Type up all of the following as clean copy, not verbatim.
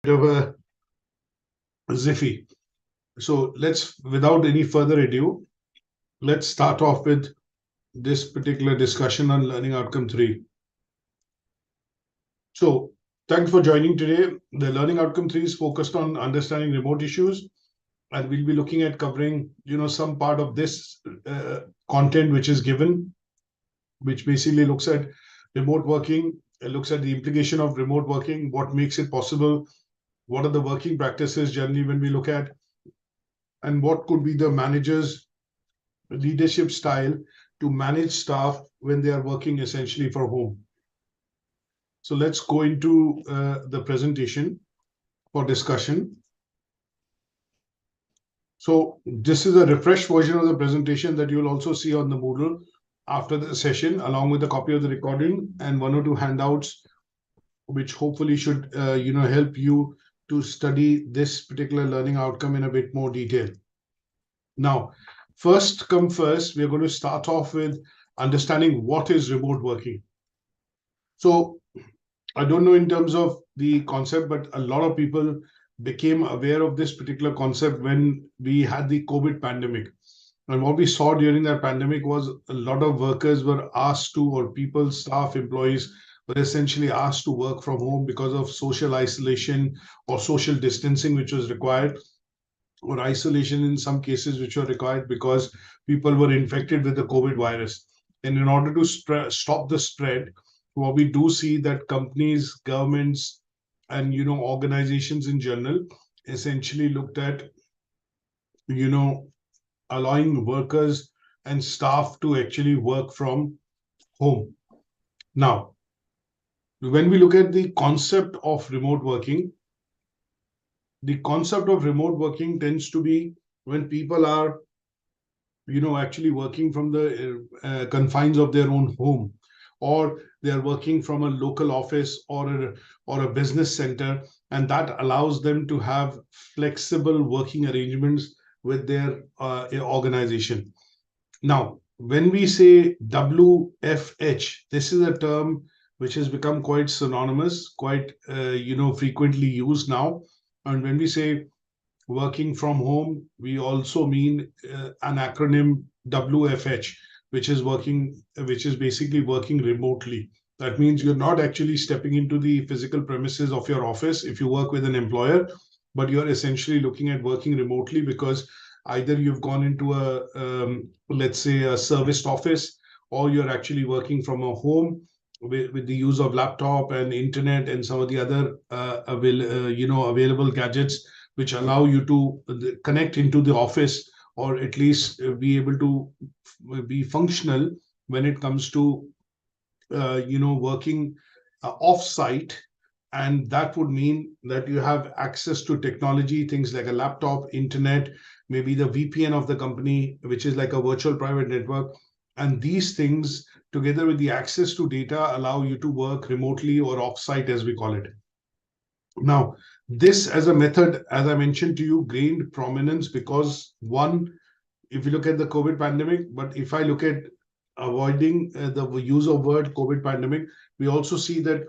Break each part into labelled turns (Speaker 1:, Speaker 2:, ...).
Speaker 1: of a ZIFI. So without any further ado, let's start off with this particular discussion on Learning Outcome 3. So thanks for joining today. The Learning Outcome 3 is focused on understanding remote issues, and we'll be looking at covering, some part of this content which is given, which basically looks at remote working, it looks at the implication of remote working, what makes it possible, what are the working practices generally when we look at, and what could be the manager's leadership style to manage staff when they are working essentially from home. So let's go into the presentation for discussion. So this is a refreshed version of the presentation that you'll also see on the Moodle after the session, along with a copy of the recording and one or two handouts, which hopefully should help you to study this particular learning outcome in a bit more detail. Now, first come first, we're going to start off with understanding what is remote working. So I don't know in terms of the concept, but a lot of people became aware of this particular concept when we had the COVID pandemic. And what we saw during that pandemic was a lot of workers were asked to, or people, staff, employees were essentially asked to work from home because of social isolation or social distancing, which was required, or isolation in some cases, which were required because people were infected with the COVID virus. And in order to stop the spread, what we do see that companies, governments, and organizations in general essentially looked at allowing workers and staff to actually work from home. Now, when we look at the concept of remote working, the concept of remote working tends to be when people are actually working from the confines of their own home, or they are working from a local office or a business center, and that allows them to have flexible working arrangements with their organization. Now, when we say WFH, this is a term which has become quite synonymous, quite frequently used now. And when we say working from home, we also mean an acronym WFH, which is basically working remotely. That means you're not actually stepping into the physical premises of your office if you work with an employer, but you're essentially looking at working remotely because either you've gone into let's say a serviced office, or you're actually working from a home with the use of laptop and internet and some of the other available gadgets which allow you to connect into the office, or at least be able to be functional when it comes to working off-site. And that would mean that you have access to technology, things like a laptop, internet, maybe the VPN of the company, which is like a virtual private network. And these things, together with the access to data, allow you to work remotely or off-site, as we call it. Now, this as a method, as I mentioned to you, gained prominence because, one, if you look at the COVID pandemic, but if I look at avoiding the use of word COVID pandemic, we also see that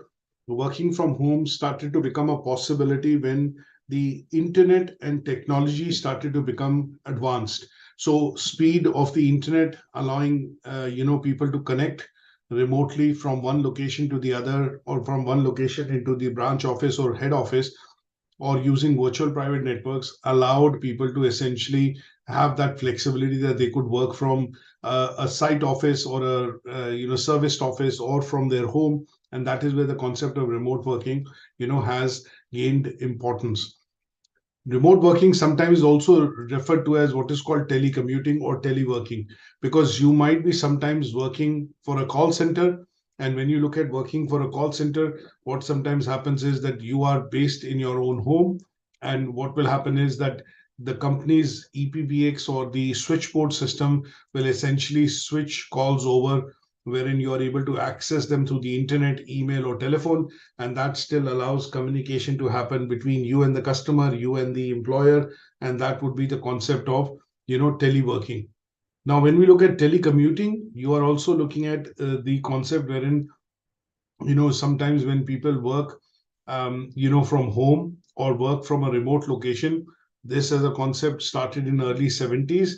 Speaker 1: working from home started to become a possibility when the internet and technology started to become advanced. So speed of the internet allowing people to connect remotely from one location to the other, or from one location into the branch office or head office, or using virtual private networks, allowed people to essentially have that flexibility that they could work from a site office or a serviced office, or from their home. And that is where the concept of remote working has gained importance. Remote working sometimes also referred to as what is called telecommuting or teleworking, because you might be sometimes working for a call center. And when you look at working for a call center, what sometimes happens is that you are based in your own home. And what will happen is that the company's EPBX or the switchboard system will essentially switch calls over, wherein you are able to access them through the internet, email, or telephone. And that still allows communication to happen between you and the customer, you and the employer. And that would be the concept of, teleworking. Now, when we look at telecommuting, you are also looking at the concept wherein, sometimes when people work, from home, or work from a remote location. This as a concept started in early 70s.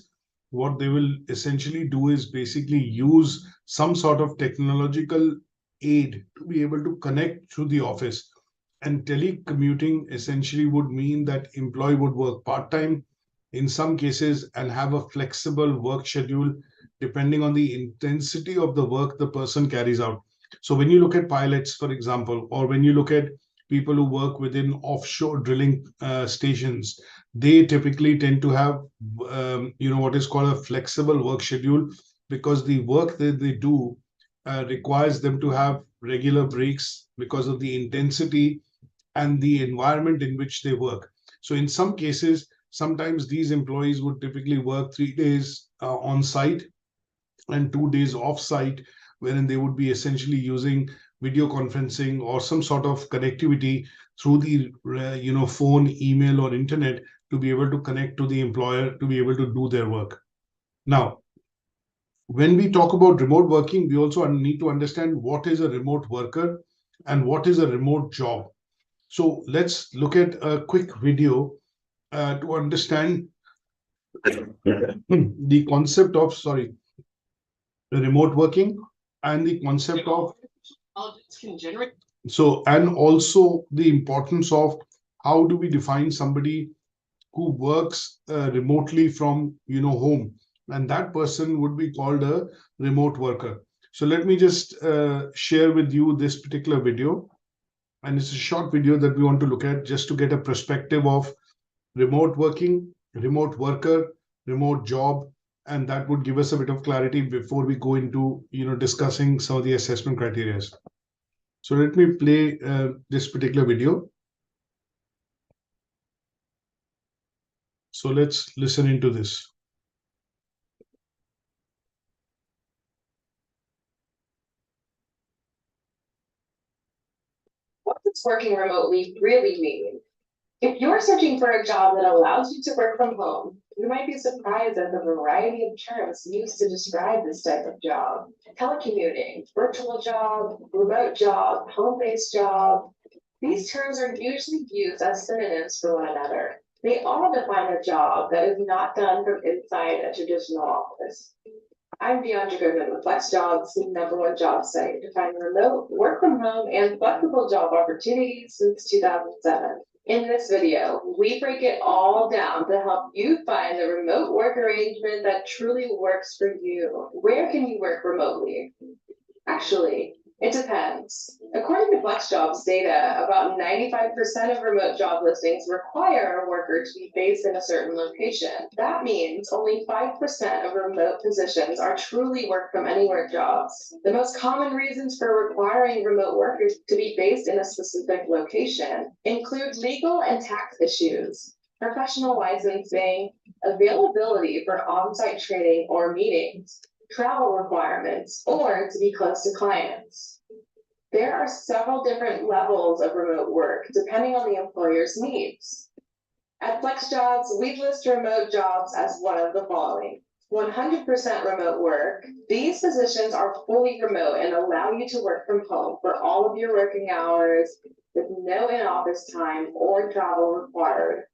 Speaker 1: What they will essentially do is basically use some sort of technological aid to be able to connect to the office. And telecommuting essentially would mean that employee would work part-time in some cases and have a flexible work schedule depending on the intensity of the work the person carries out. So when you look at pilots, for example, or when you look at people who work within offshore drilling stations, they typically tend to have what is called a flexible work schedule, because the work that they do requires them to have regular breaks because of the intensity and the environment in which they work. So in some cases, sometimes these employees would typically work 3 days on site and 2 days off site, wherein they would be essentially using video conferencing or some sort of connectivity through the phone, email, or internet to be able to connect to the employer to be able to do their work. Now, when we talk about remote working, we also need to understand what is a remote worker and what is a remote job. So let's look at a quick video to understand the concept of, remote working and the concept of, and also the importance of how do we define somebody who works remotely from, home, and that person would be called a remote worker. So let me just share with you this particular video. And it's a short video that we want to look at just to get a perspective of remote working, remote worker, remote job, and that would give us a bit of clarity before we go into discussing some of the assessment criteria. So let me play this particular video. So let's listen into this.
Speaker 2: What does working remotely really mean? If you're searching for a job that allows you to work from home, you might be surprised at the variety of terms used to describe this type of job. Telecommuting, virtual job, remote job, home-based job. These terms are usually used as synonyms for one another. They all define a job that is not done from inside a traditional office. I'm Deandra Goodman with FlexJobs, the #1 job site to find remote, work from home, and flexible job opportunities since 2007. In this video, we break it all down to help you find the remote work arrangement that truly works for you. Where can you work remotely? Actually, it depends. According to FlexJobs data, about 95% of remote job listings require a worker to be based in a certain location. That means only 5% of remote positions are truly work from anywhere jobs. The most common reasons for requiring remote workers to be based in a specific location include legal and tax issues, professional licensing, availability for on-site training or meetings, travel requirements, or to be close to clients. There are several different levels of remote work depending on the employer's needs. At FlexJobs, we list remote jobs as one of the following: 100% remote work. These positions are fully remote and allow you to work from home for all of your working hours with no in-office time or travel required.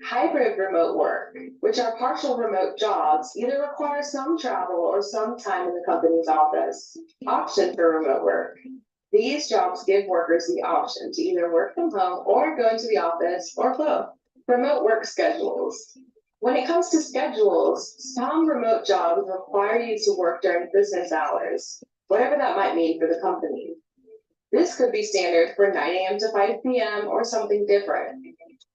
Speaker 2: Hybrid remote work, which are partial remote jobs, either require some travel or some time in the company's office. Option for remote work. These jobs give workers the option to either work from home or go into the office or both. Remote work schedules. When it comes to schedules, some remote jobs require you to work during business hours, whatever that might mean for the company. This could be standard for 9 a.m. to 5 p.m. or something different.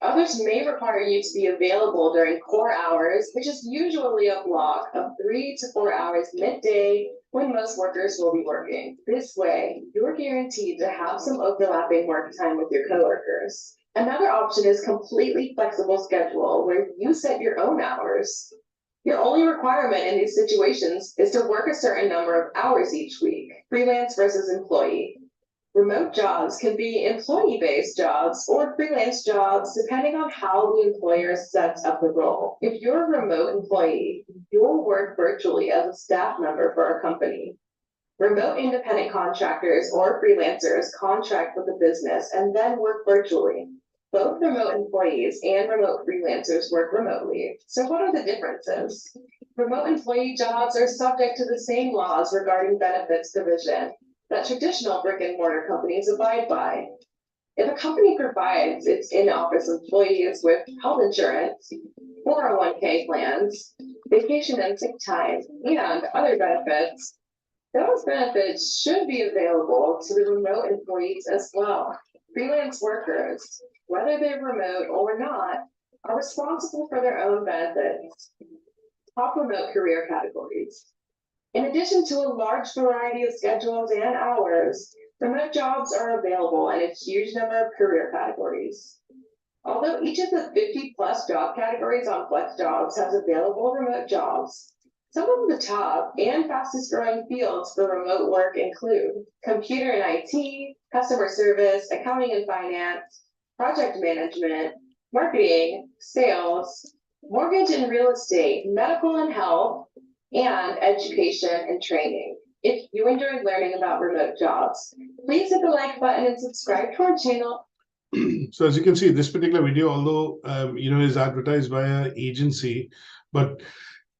Speaker 2: Others may require you to be available during core hours, which is usually a block of 3 to 4 hours midday when most workers will be working. This way, you're guaranteed to have some overlapping work time with your coworkers. Another option is completely flexible schedule, where you set your own hours. Your only requirement in these situations is to work a certain number of hours each week, freelance versus employee. Remote jobs can be employee-based jobs or freelance jobs, depending on how the employer sets up the role. If you're a remote employee, you'll work virtually as a staff member for a company. Remote independent contractors or freelancers contract with a business and then work virtually. Both remote employees and remote freelancers work remotely. So what are the differences? Remote employee jobs are subject to the same laws regarding benefits provision that traditional brick and mortar companies abide by. If a company provides its in-office employees with health insurance, 401k plans, vacation and sick time, and other benefits, those benefits should be available to the remote employees as well. Freelance workers, whether they're remote or not, are responsible for their own benefits. Top remote career categories. In addition to a large variety of schedules and hours, remote jobs are available in a huge number of career categories. Although each of the 50+ job categories on Flex Jobs has available remote jobs, some of the top and fastest growing fields for remote work include computer and IT, customer service, accounting and finance, project management, marketing, sales, mortgage and real estate, medical and health, and education and training. If you enjoyed learning about remote jobs, please hit the like button and subscribe to our channel.
Speaker 1: So as you can see, this particular video, although is advertised by an agency, but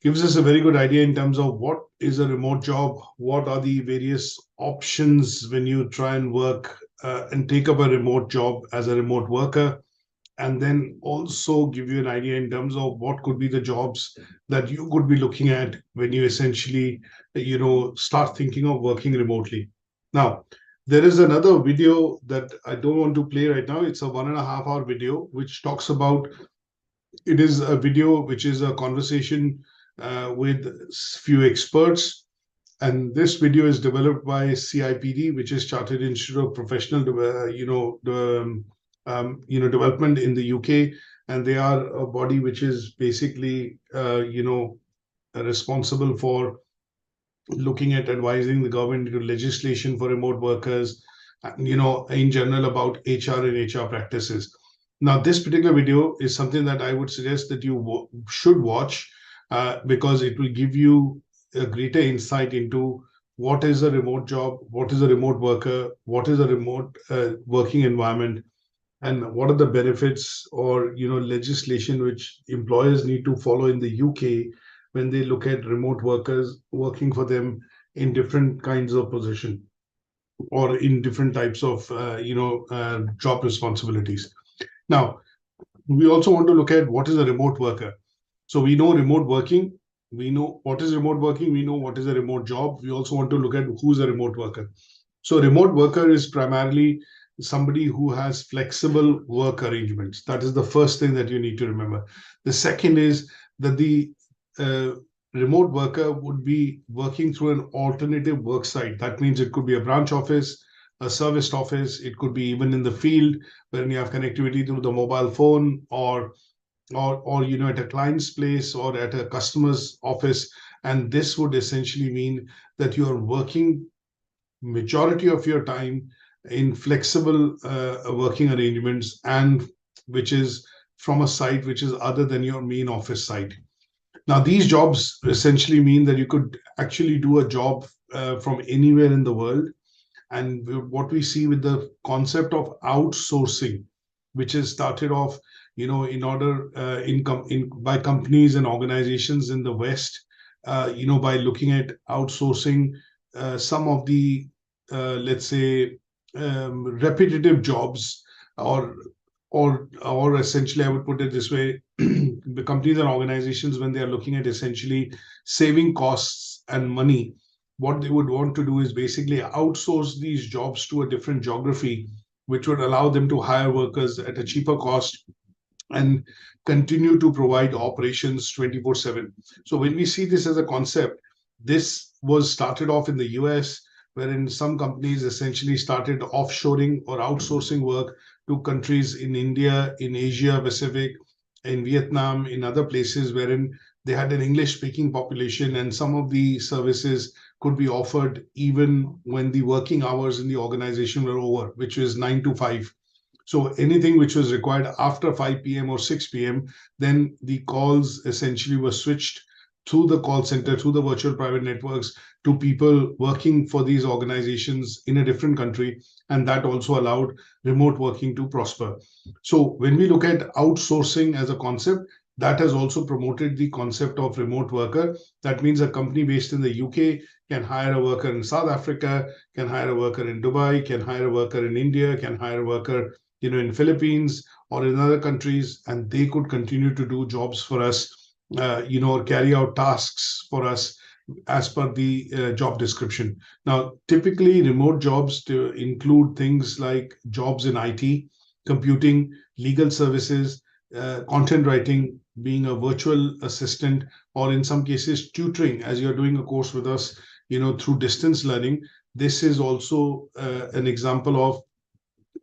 Speaker 1: gives us a very good idea in terms of what is a remote job, what are the various options when you try and work and take up a remote job as a remote worker, and then also give you an idea in terms of what could be the jobs that you could be looking at when you essentially, start thinking of working remotely. Now, there is another video that I don't want to play right now. It's a 1.5 hour video, which talks about, it is a video which is a conversation with few experts. And this video is developed by CIPD, which is Chartered Institute of Professional Development in the UK, and they are a body which is basically responsible for looking at advising the government into legislation for remote workers, in general about HR and HR practices. Now, this particular video is something that I would suggest that you should watch because it will give you a greater insight into what is a remote job, what is a remote worker, what is a remote working environment, and what are the benefits or legislation which employers need to follow in the UK when they look at remote workers working for them in different kinds of position or in different types of job responsibilities. Now, we also want to look at what is a remote worker. So we know remote working, we know what is remote working, we know what is a remote job. We also want to look at who's a remote worker. So remote worker is primarily somebody who has flexible work arrangements. That is the first thing that you need to remember. The second is that the remote worker would be working through an alternative work site. That means it could be a branch office, a serviced office. It could be even in the field where you have connectivity through the mobile phone or at a client's place or at a customer's office. And this would essentially mean that you are working majority of your time in flexible working arrangements, and which is from a site which is other than your main office site. Now, these jobs essentially mean that you could actually do a job from anywhere in the world. And what we see with the concept of outsourcing, which is started off, by companies and organizations in the West, by looking at outsourcing some of the, let's say, repetitive jobs, or essentially, I would put it this way, the companies and organizations, when they are looking at essentially saving costs and money, what they would want to do is basically outsource these jobs to a different geography, which would allow them to hire workers at a cheaper cost and continue to provide operations 24/7. So when we see this as a concept, this was started off in the US, wherein some companies essentially started offshoring or outsourcing work to countries in India, in Asia Pacific, in Vietnam, in other places wherein they had an English-speaking population, and some of the services could be offered even when the working hours in the organization were over, which was 9 to 5. So anything which was required after 5 p.m. or 6 p.m., then the calls essentially were switched through the call center, through the virtual private networks, to people working for these organizations in a different country, and that also allowed remote working to prosper. So when we look at outsourcing as a concept, that has also promoted the concept of remote worker. That means a company based in the UK can hire a worker in South Africa, can hire a worker in Dubai, can hire a worker in India, can hire a worker, in Philippines or in other countries, and they could continue to do jobs for us, or carry out tasks for us as per the job description. Now, typically remote jobs to include things like jobs in IT, computing, legal services, content writing, being a virtual assistant, or in some cases tutoring, as you're doing a course with us, through distance learning. This is also an example of,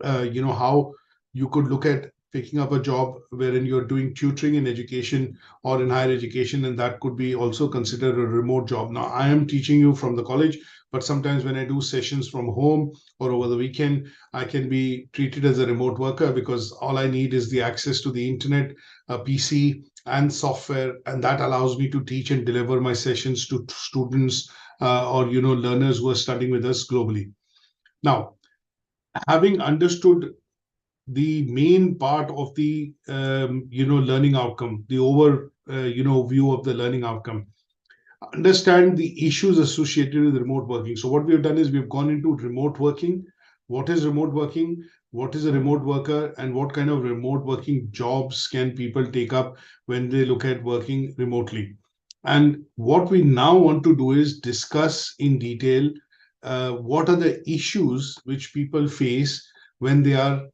Speaker 1: how you could look at picking up a job wherein you're doing tutoring in education or in higher education, and that could be also considered a remote job. Now, I am teaching you from the college, but sometimes when I do sessions from home or over the weekend, I can be treated as a remote worker because all I need is the access to the internet, a PC, and software, and that allows me to teach and deliver my sessions to students or learners who are studying with us globally. Now, having understood the main part of the learning outcome, the view of the learning outcome, understand the issues associated with remote working. So what we have done is we've gone into remote working. What is remote working? What is a remote worker? And what kind of remote working jobs can people take up when they look at working remotely? And what we now want to do is discuss in detail what are the issues which people face when they are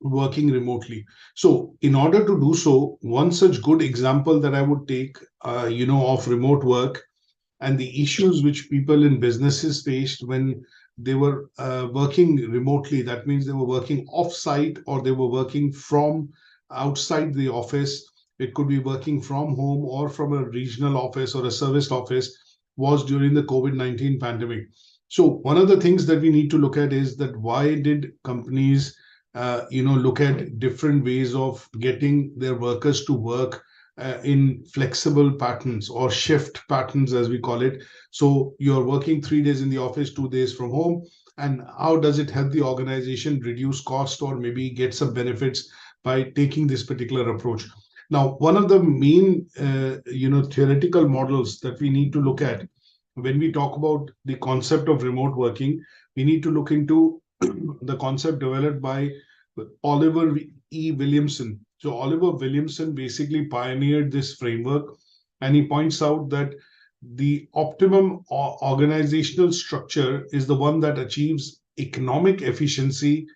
Speaker 1: working remotely. So in order to do so, one such good example that I would take, of remote work and the issues which people in businesses faced when they were working remotely. That means they were working off-site or they were working from outside the office. It could be working from home or from a regional office or a serviced office, was during the COVID-19 pandemic. So one of the things that we need to look at is that why did companies look at different ways of getting their workers to work in flexible patterns or shift patterns, as we call it. So you're working 3 days in the office, 2 days from home. And how does it help the organization reduce cost or maybe get some benefits by taking this particular approach? Now, one of the main, theoretical models that we need to look at when we talk about the concept of remote working, we need to look into the concept developed by Oliver E. Williamson. So Oliver Williamson basically pioneered this framework, and he points out that the optimum organizational structure is the one that achieves economic efficiency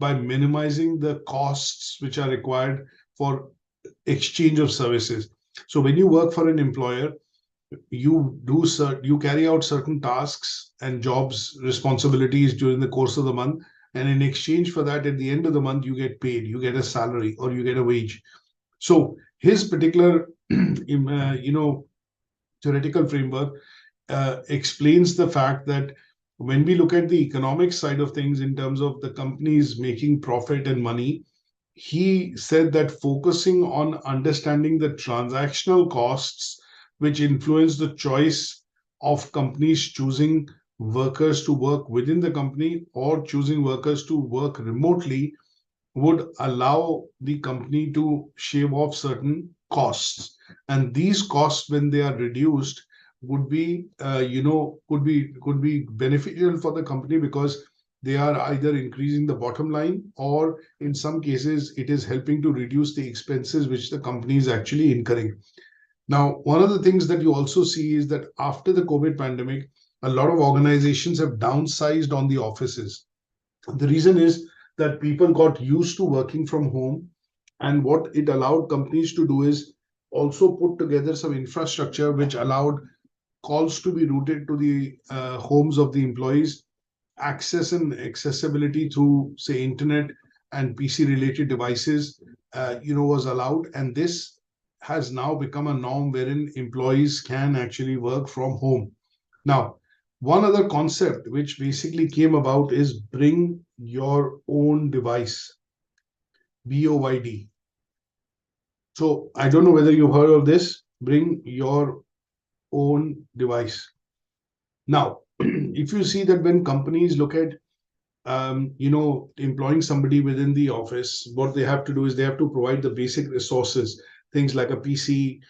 Speaker 1: by minimizing the costs which are required for exchange of services. So when you work for an employer, you carry out certain tasks and jobs responsibilities during the course of the month, and in exchange for that, at the end of the month, you get paid, you get a salary or you get a wage. So his particular theoretical framework explains the fact that when we look at the economic side of things in terms of the companies making profit and money, he said that focusing on understanding the transactional costs which influence the choice of companies choosing workers to work within the company or choosing workers to work remotely would allow the company to shave off certain costs. And these costs, when they are reduced, would be, could be beneficial for the company because they are either increasing the bottom line or in some cases it is helping to reduce the expenses which the company is actually incurring. Now, one of the things that you also see is that after the COVID pandemic, a lot of organizations have downsized on the offices. The reason is that people got used to working from home, and what it allowed companies to do is also put together some infrastructure which allowed calls to be routed to the homes of the employees, access and accessibility through, say, internet and PC related devices, was allowed. And this has now become a norm wherein employees can actually work from home. Now, one other concept which basically came about is bring your own device, BOYD. So I don't know whether you've heard of this, bring your own device. Now, if you see that when companies look at employing somebody within the office, what they have to do is they have to provide the basic resources, things like a PC,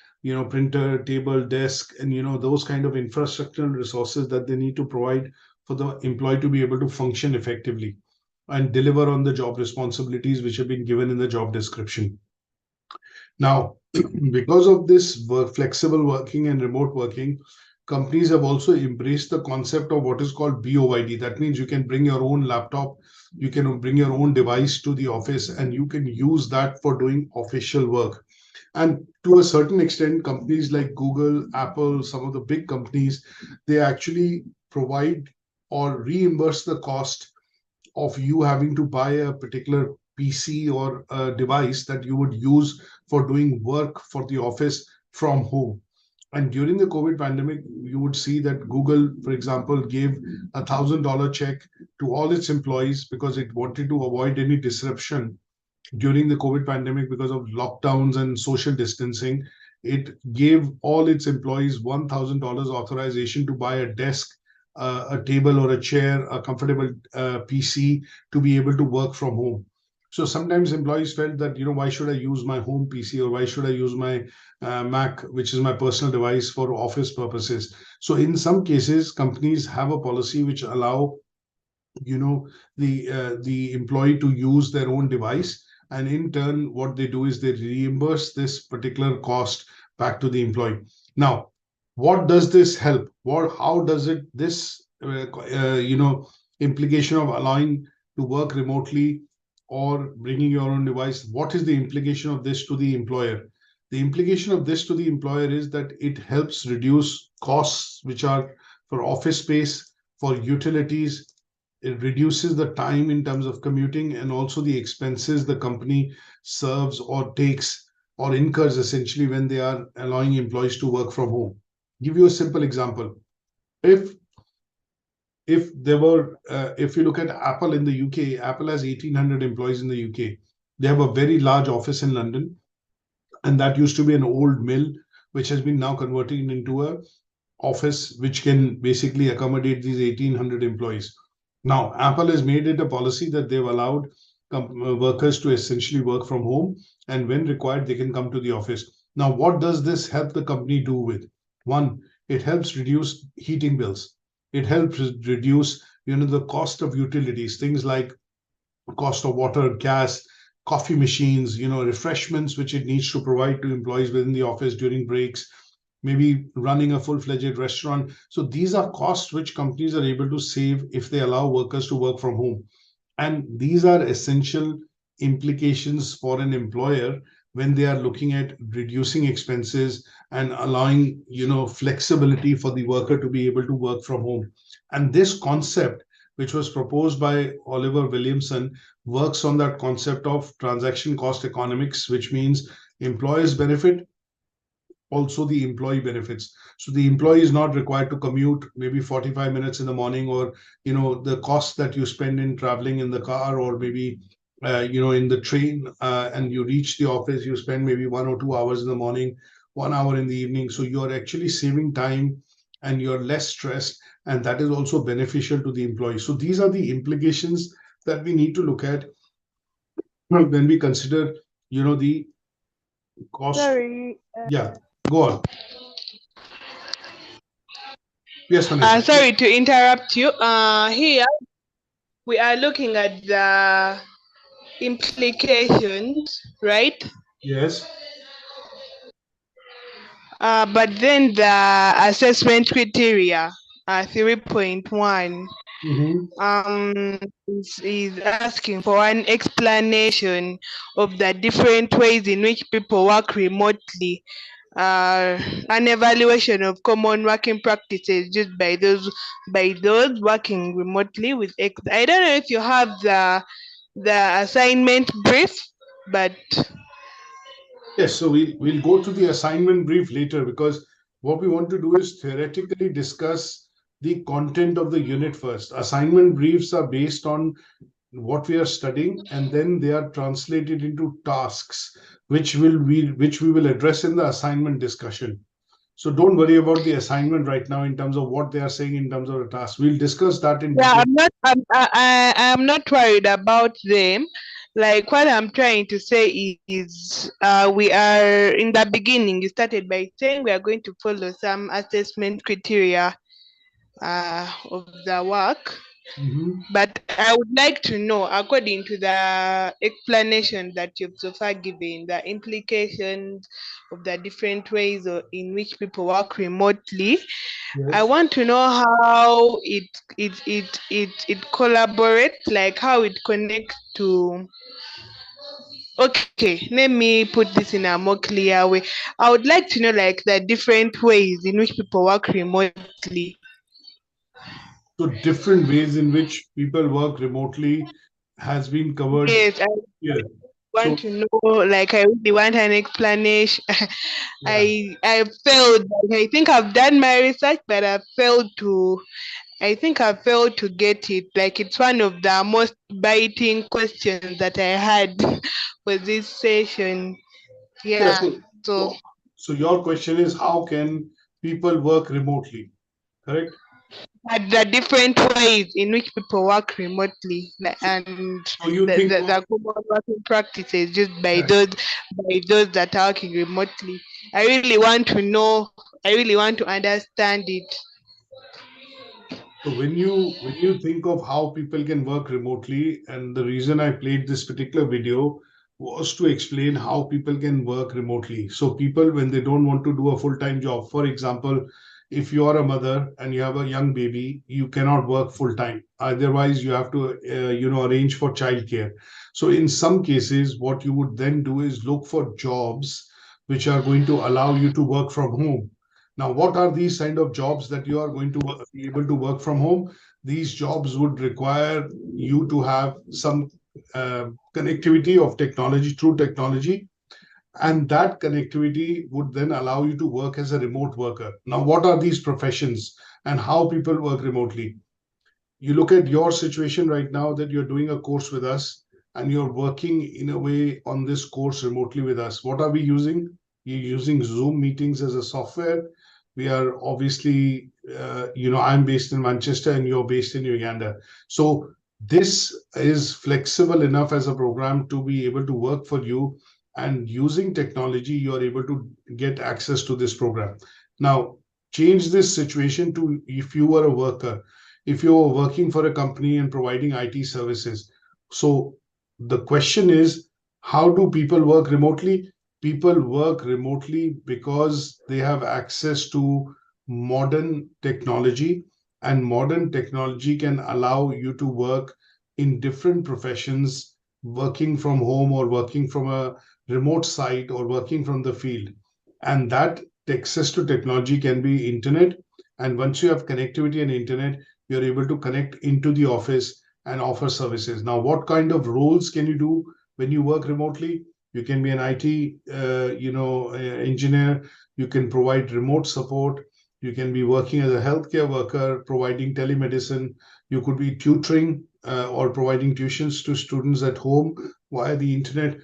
Speaker 1: printer, table, desk, and those kind of infrastructural resources that they need to provide for the employee to be able to function effectively and deliver on the job responsibilities which have been given in the job description. Now, because of this flexible working and remote working, companies have also embraced the concept of what is called BOYD. That means you can bring your own laptop, you can bring your own device to the office, and you can use that for doing official work. And to a certain extent, companies like Google, Apple, some of the big companies, they actually provide or reimburse the cost of you having to buy a particular PC or a device that you would use for doing work for the office from home. And during the COVID pandemic, you would see that Google, for example, gave $1,000 check to all its employees because it wanted to avoid any disruption during the COVID pandemic because of lockdowns and social distancing. It gave all its employees $1,000 authorization to buy a desk, a table or a chair, a comfortable PC to be able to work from home. So sometimes employees felt that, why should I use my home PC or why should I use my Mac, which is my personal device for office purposes. So in some cases, companies have a policy which allow, the employee to use their own device. And in turn, what they do is they reimburse this particular cost back to the employee. Now, what does this help? How does this implication of allowing to work remotely or bringing your own device, what is the implication of this to the employer? The implication of this to the employer is that it helps reduce costs, which are for office space, for utilities. It reduces the time in terms of commuting and also the expenses the company serves or takes or incurs essentially when they are allowing employees to work from home. Give you a simple example. If you look at Apple in the UK, Apple has 1,800 employees in the UK. They have a very large office in London, and that used to be an old mill, which has been now converted into a office which can basically accommodate these 1,800 employees. Now, Apple has made it a policy that they've allowed workers to essentially work from home, and when required, they can come to the office. Now, what does this help the company do with? One, it helps reduce heating bills. It helps reduce, the cost of utilities, things like cost of water, gas, coffee machines, refreshments, which it needs to provide to employees within the office during breaks, maybe running a full-fledged restaurant. So these are costs which companies are able to save if they allow workers to work from home. And these are essential implications for an employer when they are looking at reducing expenses and allowing, flexibility for the worker to be able to work from home. And this concept, which was proposed by Oliver Williamson, works on that concept of transaction cost economics, which means employers benefit, also the employee benefits. So the employee is not required to commute maybe 45 minutes in the morning, or the cost that you spend in traveling in the car, or maybe in the train, and you reach the office, you spend maybe 1 or 2 hours in the morning, 1 hour in the evening. So you're actually saving time and you're less stressed, and that is also beneficial to the employee. So these are the implications that we need to look at when we consider the cost.
Speaker 3: Sorry.
Speaker 1: Yeah, go on. Yes, Vanessa.
Speaker 3: Sorry to interrupt you. Here we are looking at the implications, right?
Speaker 1: Yes.
Speaker 3: But then the assessment criteria, 3.1, is asking for an explanation of the different ways in which people work remotely. An evaluation of common working practices used by those working remotely with I don't know if you have the assignment brief, but
Speaker 1: Yes, so we'll go to the assignment brief later, because what we want to do is theoretically discuss the content of the unit first. Assignment briefs are based on what we are studying, and then they are translated into tasks, which we will address in the assignment discussion. So don't worry about the assignment right now in terms of what they are saying in terms of the task. We'll discuss that in
Speaker 3: Yeah,
Speaker 1: detail.
Speaker 3: I'm not worried about them. Like what I'm trying to say is, we are in the beginning. You started by saying we are going to follow some assessment criteria of the work.
Speaker 1: Mhm.
Speaker 3: But I would like to know, according to the explanation that you've so far given, the implications of the different ways in which people work remotely. I
Speaker 1: Yes.
Speaker 3: want to know how it collaborates, like how it connects to. Okay, let me put this in a more clear way. I would like to know like the different ways in which people work remotely.
Speaker 1: So different ways in which people work remotely has been covered
Speaker 3: Yes, I
Speaker 1: here.
Speaker 3: want
Speaker 1: So
Speaker 3: to know, like I really want an explanation.
Speaker 1: yeah.
Speaker 3: I failed. Like, I think I've done my research, but I think I failed to get it. Like it's one of the most biting questions that I had for this session.
Speaker 1: Yeah.
Speaker 3: Yeah. So
Speaker 1: So your question is how can people work remotely? Correct?
Speaker 3: the different ways in which people work remotely,
Speaker 1: So,
Speaker 3: and
Speaker 1: so you think
Speaker 3: the common working practices just
Speaker 1: yeah.
Speaker 3: by those that are working remotely. I really want to know. I really want to understand it.
Speaker 1: So when you think of how people can work remotely, and the reason I played this particular video was to explain how people can work remotely. So people, when they don't want to do a full-time job, for example, if you are a mother and you have a young baby, you cannot work full-time. Otherwise, you have to arrange for childcare. So in some cases, what you would then do is look for jobs which are going to allow you to work from home. Now, what are these kind of jobs that you are going to be able to work from home? These jobs would require you to have some connectivity of technology through technology, and that connectivity would then allow you to work as a remote worker. Now, what are these professions and how people work remotely? You look at your situation right now that you're doing a course with us and you're working in a way on this course remotely with us. What are we using? You're using Zoom meetings as a software. We are obviously, I'm based in Manchester and you're based in Uganda. So this is flexible enough as a program to be able to work for you. And using technology, you are able to get access to this program. Now, change this situation to if you were a worker, if you're working for a company and providing IT services. So the question is, how do people work remotely? People work remotely because they have access to modern technology, and modern technology can allow you to work in different professions, working from home or working from a remote site or working from the field. And that access to technology can be internet. And once you have connectivity and internet, you're able to connect into the office and offer services. Now, what kind of roles can you do when you work remotely? You can be an IT, engineer. You can provide remote support. You can be working as a healthcare worker, providing telemedicine. You could be tutoring or providing tuitions to students at home via the internet.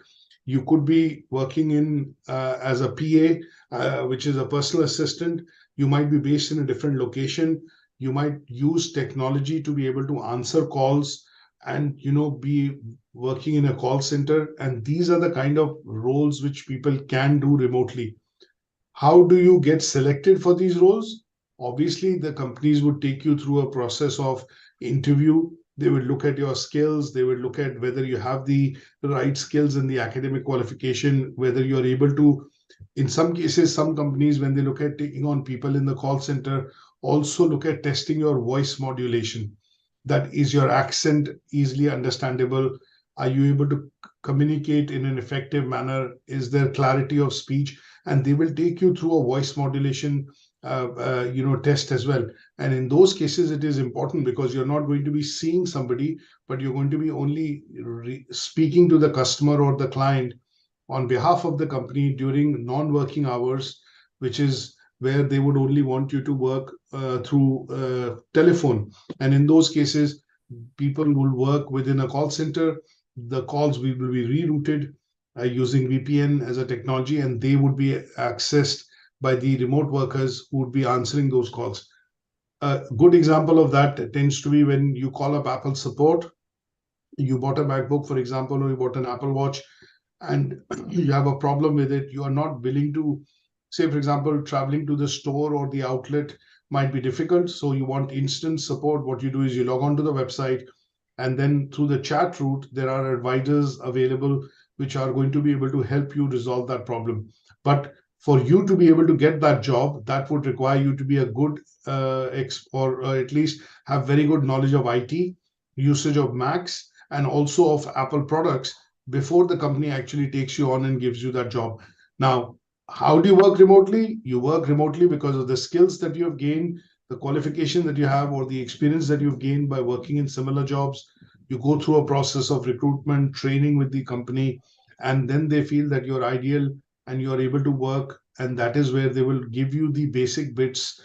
Speaker 1: You could be working in as a PA, which is a personal assistant. You might be based in a different location. You might use technology to be able to answer calls and be working in a call center. And these are the kind of roles which people can do remotely. How do you get selected for these roles? Obviously, the companies would take you through a process of interview. They would look at your skills. They would look at whether you have the right skills and the academic qualification, whether you're able to. In some cases, some companies, when they look at taking on people in the call center, also look at testing your voice modulation. That is your accent easily understandable? Are you able to communicate in an effective manner? Is there clarity of speech? And they will take you through a voice modulation test as well. And in those cases, it is important because you're not going to be seeing somebody, but you're going to be only speaking to the customer or the client on behalf of the company during non-working hours, which is where they would only want you to work through telephone. And in those cases, people will work within a call center. The calls will be rerouted using VPN as a technology, and they would be accessed by the remote workers who would be answering those calls. A good example of that tends to be when you call up Apple support. You bought a MacBook, for example, or you bought an Apple Watch, and you have a problem with it. You are not willing to, say, for example, traveling to the store or the outlet might be difficult. So you want instant support. What you do is you log on to the website, and then through the chat route, there are advisors available which are going to be able to help you resolve that problem. But for you to be able to get that job, that would require you to be a good or at least have very good knowledge of IT, usage of Macs, and also of Apple products before the company actually takes you on and gives you that job. Now, how do you work remotely? You work remotely because of the skills that you have gained, the qualification that you have, or the experience that you've gained by working in similar jobs. You go through a process of recruitment, training with the company, and then they feel that you're ideal and you're able to work. And that is where they will give you the basic bits,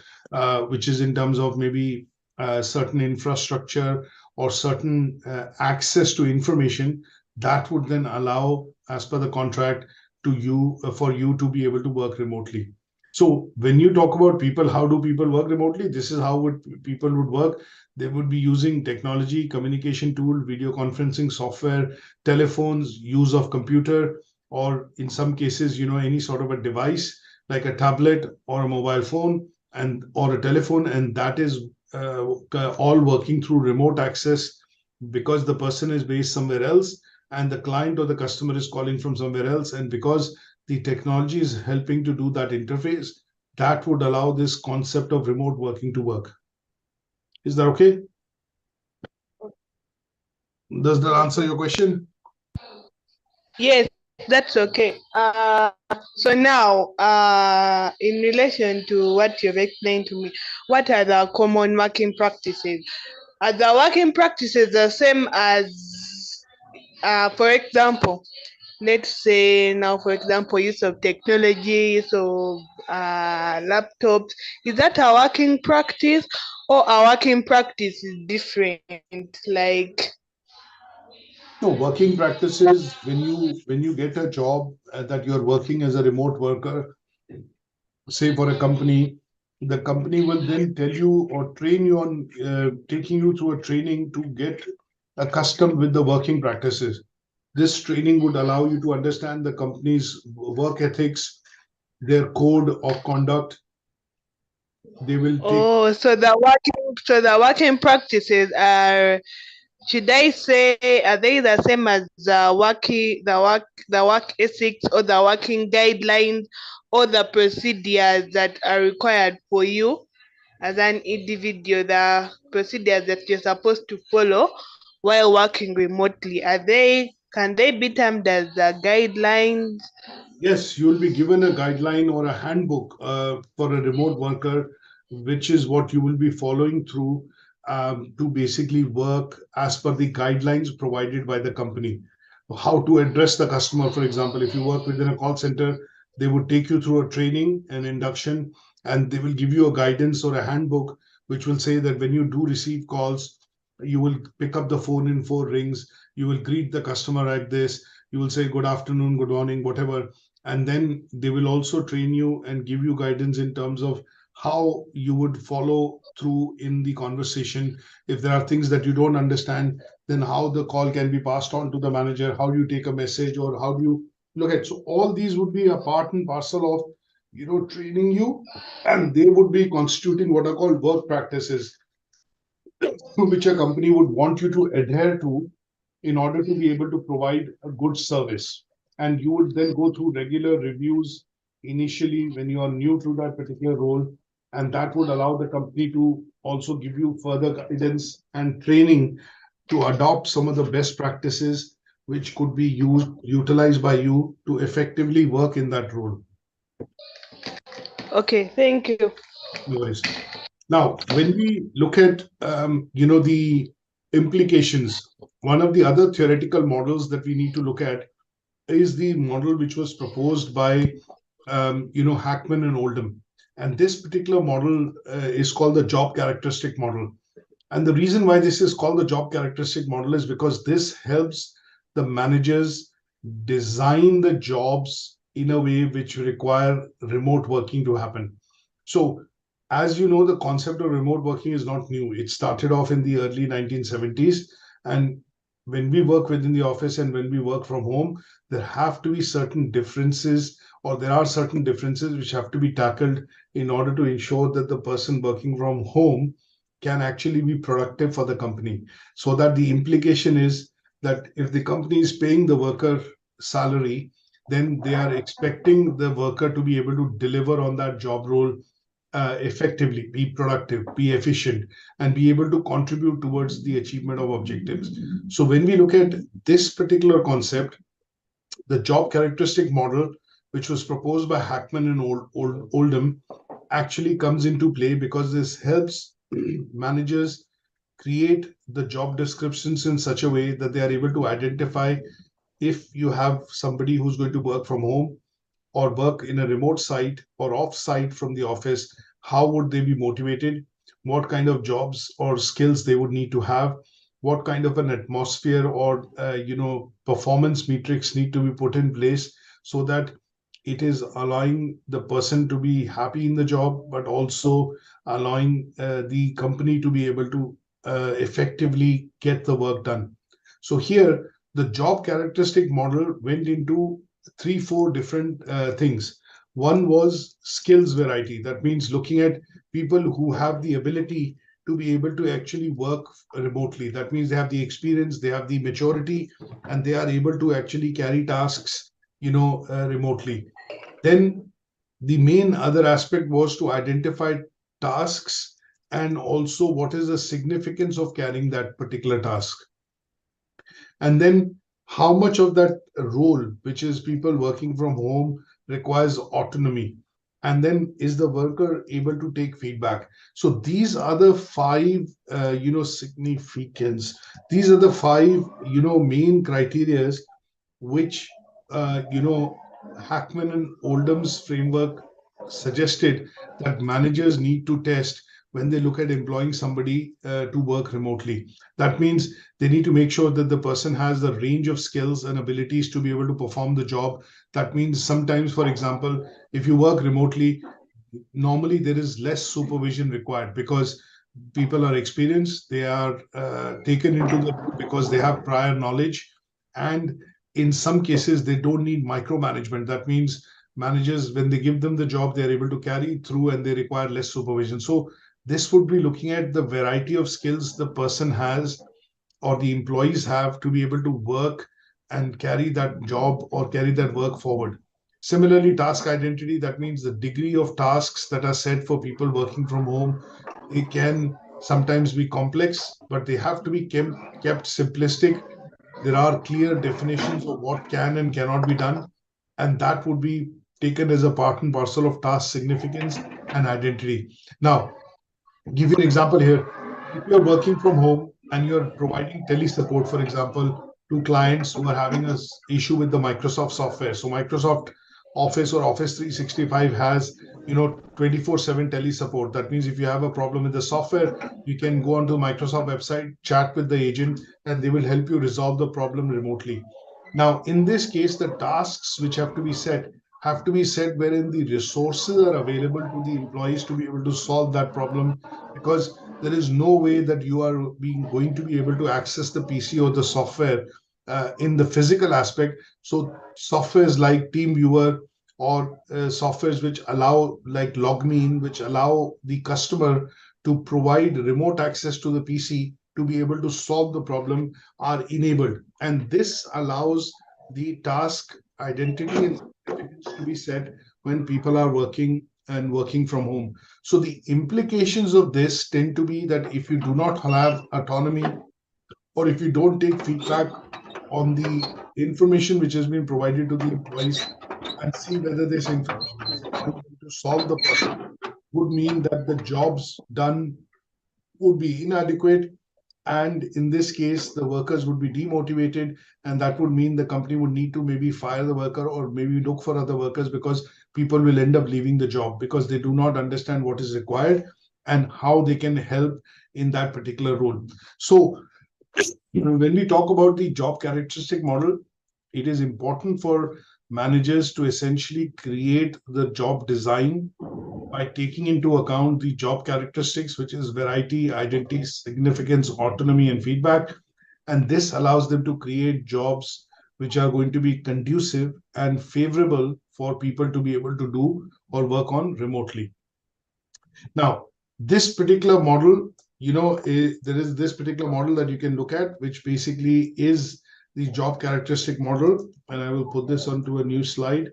Speaker 1: which is in terms of maybe certain infrastructure or certain access to information that would then allow, as per the contract, to you for you to be able to work remotely. So when you talk about people, how do people work remotely? This is how people would work. They would be using technology, communication tool, video conferencing software, telephones, use of computer, or in some cases, any sort of a device like a tablet or a mobile phone or a telephone, and that is all working through remote access because the person is based somewhere else and the client or the customer is calling from somewhere else. And because the technology is helping to do that interface, that would allow this concept of remote working to work. Is that okay? Does that answer your question?
Speaker 3: Yes, that's okay. So now, in relation to what you've explained to me, what are the common working practices? Are the working practices the same as, for example, let's say now, for example, use of technology, so laptops, is that a working practice or a working practice is different? Like,
Speaker 1: No, working practices, when you get a job that you're working as a remote worker, say for a company, the company will then tell you or train you on taking you through a training to get accustomed with the working practices. This training would allow you to understand the company's work ethics, their code of conduct. They will take.
Speaker 3: oh, so the working practices are, should I say, are they the same as the work ethics or the working guidelines or the procedures that are required for you as an individual, the procedures that you're supposed to follow while working remotely? Can they be termed as the guidelines?
Speaker 1: Yes, you'll be given a guideline or a handbook for a remote worker, which is what you will be following through to basically work as per the guidelines provided by the company. How to address the customer, for example, if you work within a call center, they would take you through a training, an induction, and they will give you a guidance or a handbook, which will say that when you do receive calls, you will pick up the phone in 4 rings, you will greet the customer like this, you will say good afternoon, good morning, whatever. And then they will also train you and give you guidance in terms of how you would follow through in the conversation. If there are things that you don't understand, then how the call can be passed on to the manager, how do you take a message, or how do you look at. So all these would be a part and parcel of training you, and they would be constituting what are called work practices, which a company would want you to adhere to in order to be able to provide a good service. And you would then go through regular reviews initially when you are new to that particular role. And that would allow the company to also give you further guidance and training to adopt some of the best practices which could be utilized by you to effectively work in that role.
Speaker 3: Okay, thank you.
Speaker 1: No worries. Now, when we look at the implications, one of the other theoretical models that we need to look at is the model which was proposed by Hackman and Oldham. And this particular model is called the job characteristic model. And the reason why this is called the job characteristic model is because this helps the managers design the jobs in a way which require remote working to happen. So, as you know, the concept of remote working is not new. It started off in the early 1970s. And when we work within the office and when we work from home, there have to be certain differences, or there are certain differences which have to be tackled in order to ensure that the person working from home can actually be productive for the company. So that the implication is that if the company is paying the worker salary, then they are expecting the worker to be able to deliver on that job role effectively, be productive, be efficient, and be able to contribute towards the achievement of objectives. So when we look at this particular concept, the job characteristic model, which was proposed by Hackman and Oldham, actually comes into play because this helps managers create the job descriptions in such a way that they are able to identify if you have somebody who's going to work from home or work in a remote site or off site from the office, how would they be motivated? What kind of jobs or skills they would need to have? What kind of an atmosphere or performance metrics need to be put in place so that it is allowing the person to be happy in the job, but also allowing the company to be able to effectively get the work done. So here, the job characteristic model went into 3-4 different things. One was skills variety. That means looking at people who have the ability to be able to actually work remotely. That means they have the experience, they have the maturity, and they are able to actually carry tasks, remotely. Then the main other aspect was to identify tasks and also what is the significance of carrying that particular task. And then how much of that role, which is people working from home, requires autonomy. And then is the worker able to take feedback? So these are the 5, significance. These are the 5, main criterias which, Hackman and Oldham's framework suggested that managers need to test when they look at employing somebody to work remotely. That means they need to make sure that the person has the range of skills and abilities to be able to perform the job. That means sometimes, for example, if you work remotely, normally there is less supervision required because people are experienced, they are taken into the because they have prior knowledge, and in some cases they don't need micromanagement. That means managers, when they give them the job, they're able to carry through and they require less supervision. So this would be looking at the variety of skills the person has or the employees have to be able to work and carry that job or carry that work forward. Similarly, task identity, that means the degree of tasks that are set for people working from home. They can sometimes be complex, but they have to be kept simplistic. There are clear definitions of what can and cannot be done, and that would be taken as a part and parcel of task significance and identity. Now, give you an example here. If you're working from home and you're providing tele support, for example, to clients who are having an issue with the Microsoft software. So Microsoft Office or Office 365 has, 24/7 tele support. That means if you have a problem with the software, you can go onto the Microsoft website, chat with the agent, and they will help you resolve the problem remotely. Now, in this case, the tasks which have to be set wherein the resources are available to the employees to be able to solve that problem, because there is no way that you are going to be able to access the PC or the software in the physical aspect. So softwares like TeamViewer or softwares which allow, like LogMeIn, which allow the customer to provide remote access to the PC to be able to solve the problem, are enabled. And this allows the task identity and significance to be set when people are working and working from home. So the implications of this tend to be that if you do not have autonomy, or if you don't take feedback on the information which has been provided to the employees and see whether this information is actually going to solve the problem, would mean that the jobs done would be inadequate. And in this case, the workers would be demotivated, and that would mean the company would need to maybe fire the worker or maybe look for other workers, because people will end up leaving the job because they do not understand what is required and how they can help in that particular role. So when we talk about the job characteristic model, it is important for managers to essentially create the job design by taking into account the job characteristics, which is variety, identity, significance, autonomy, and feedback. And this allows them to create jobs which are going to be conducive and favorable for people to be able to do or work on remotely. Now, this particular model, there is this particular model that you can look at, which basically is the job characteristic model. And I will put this onto a new slide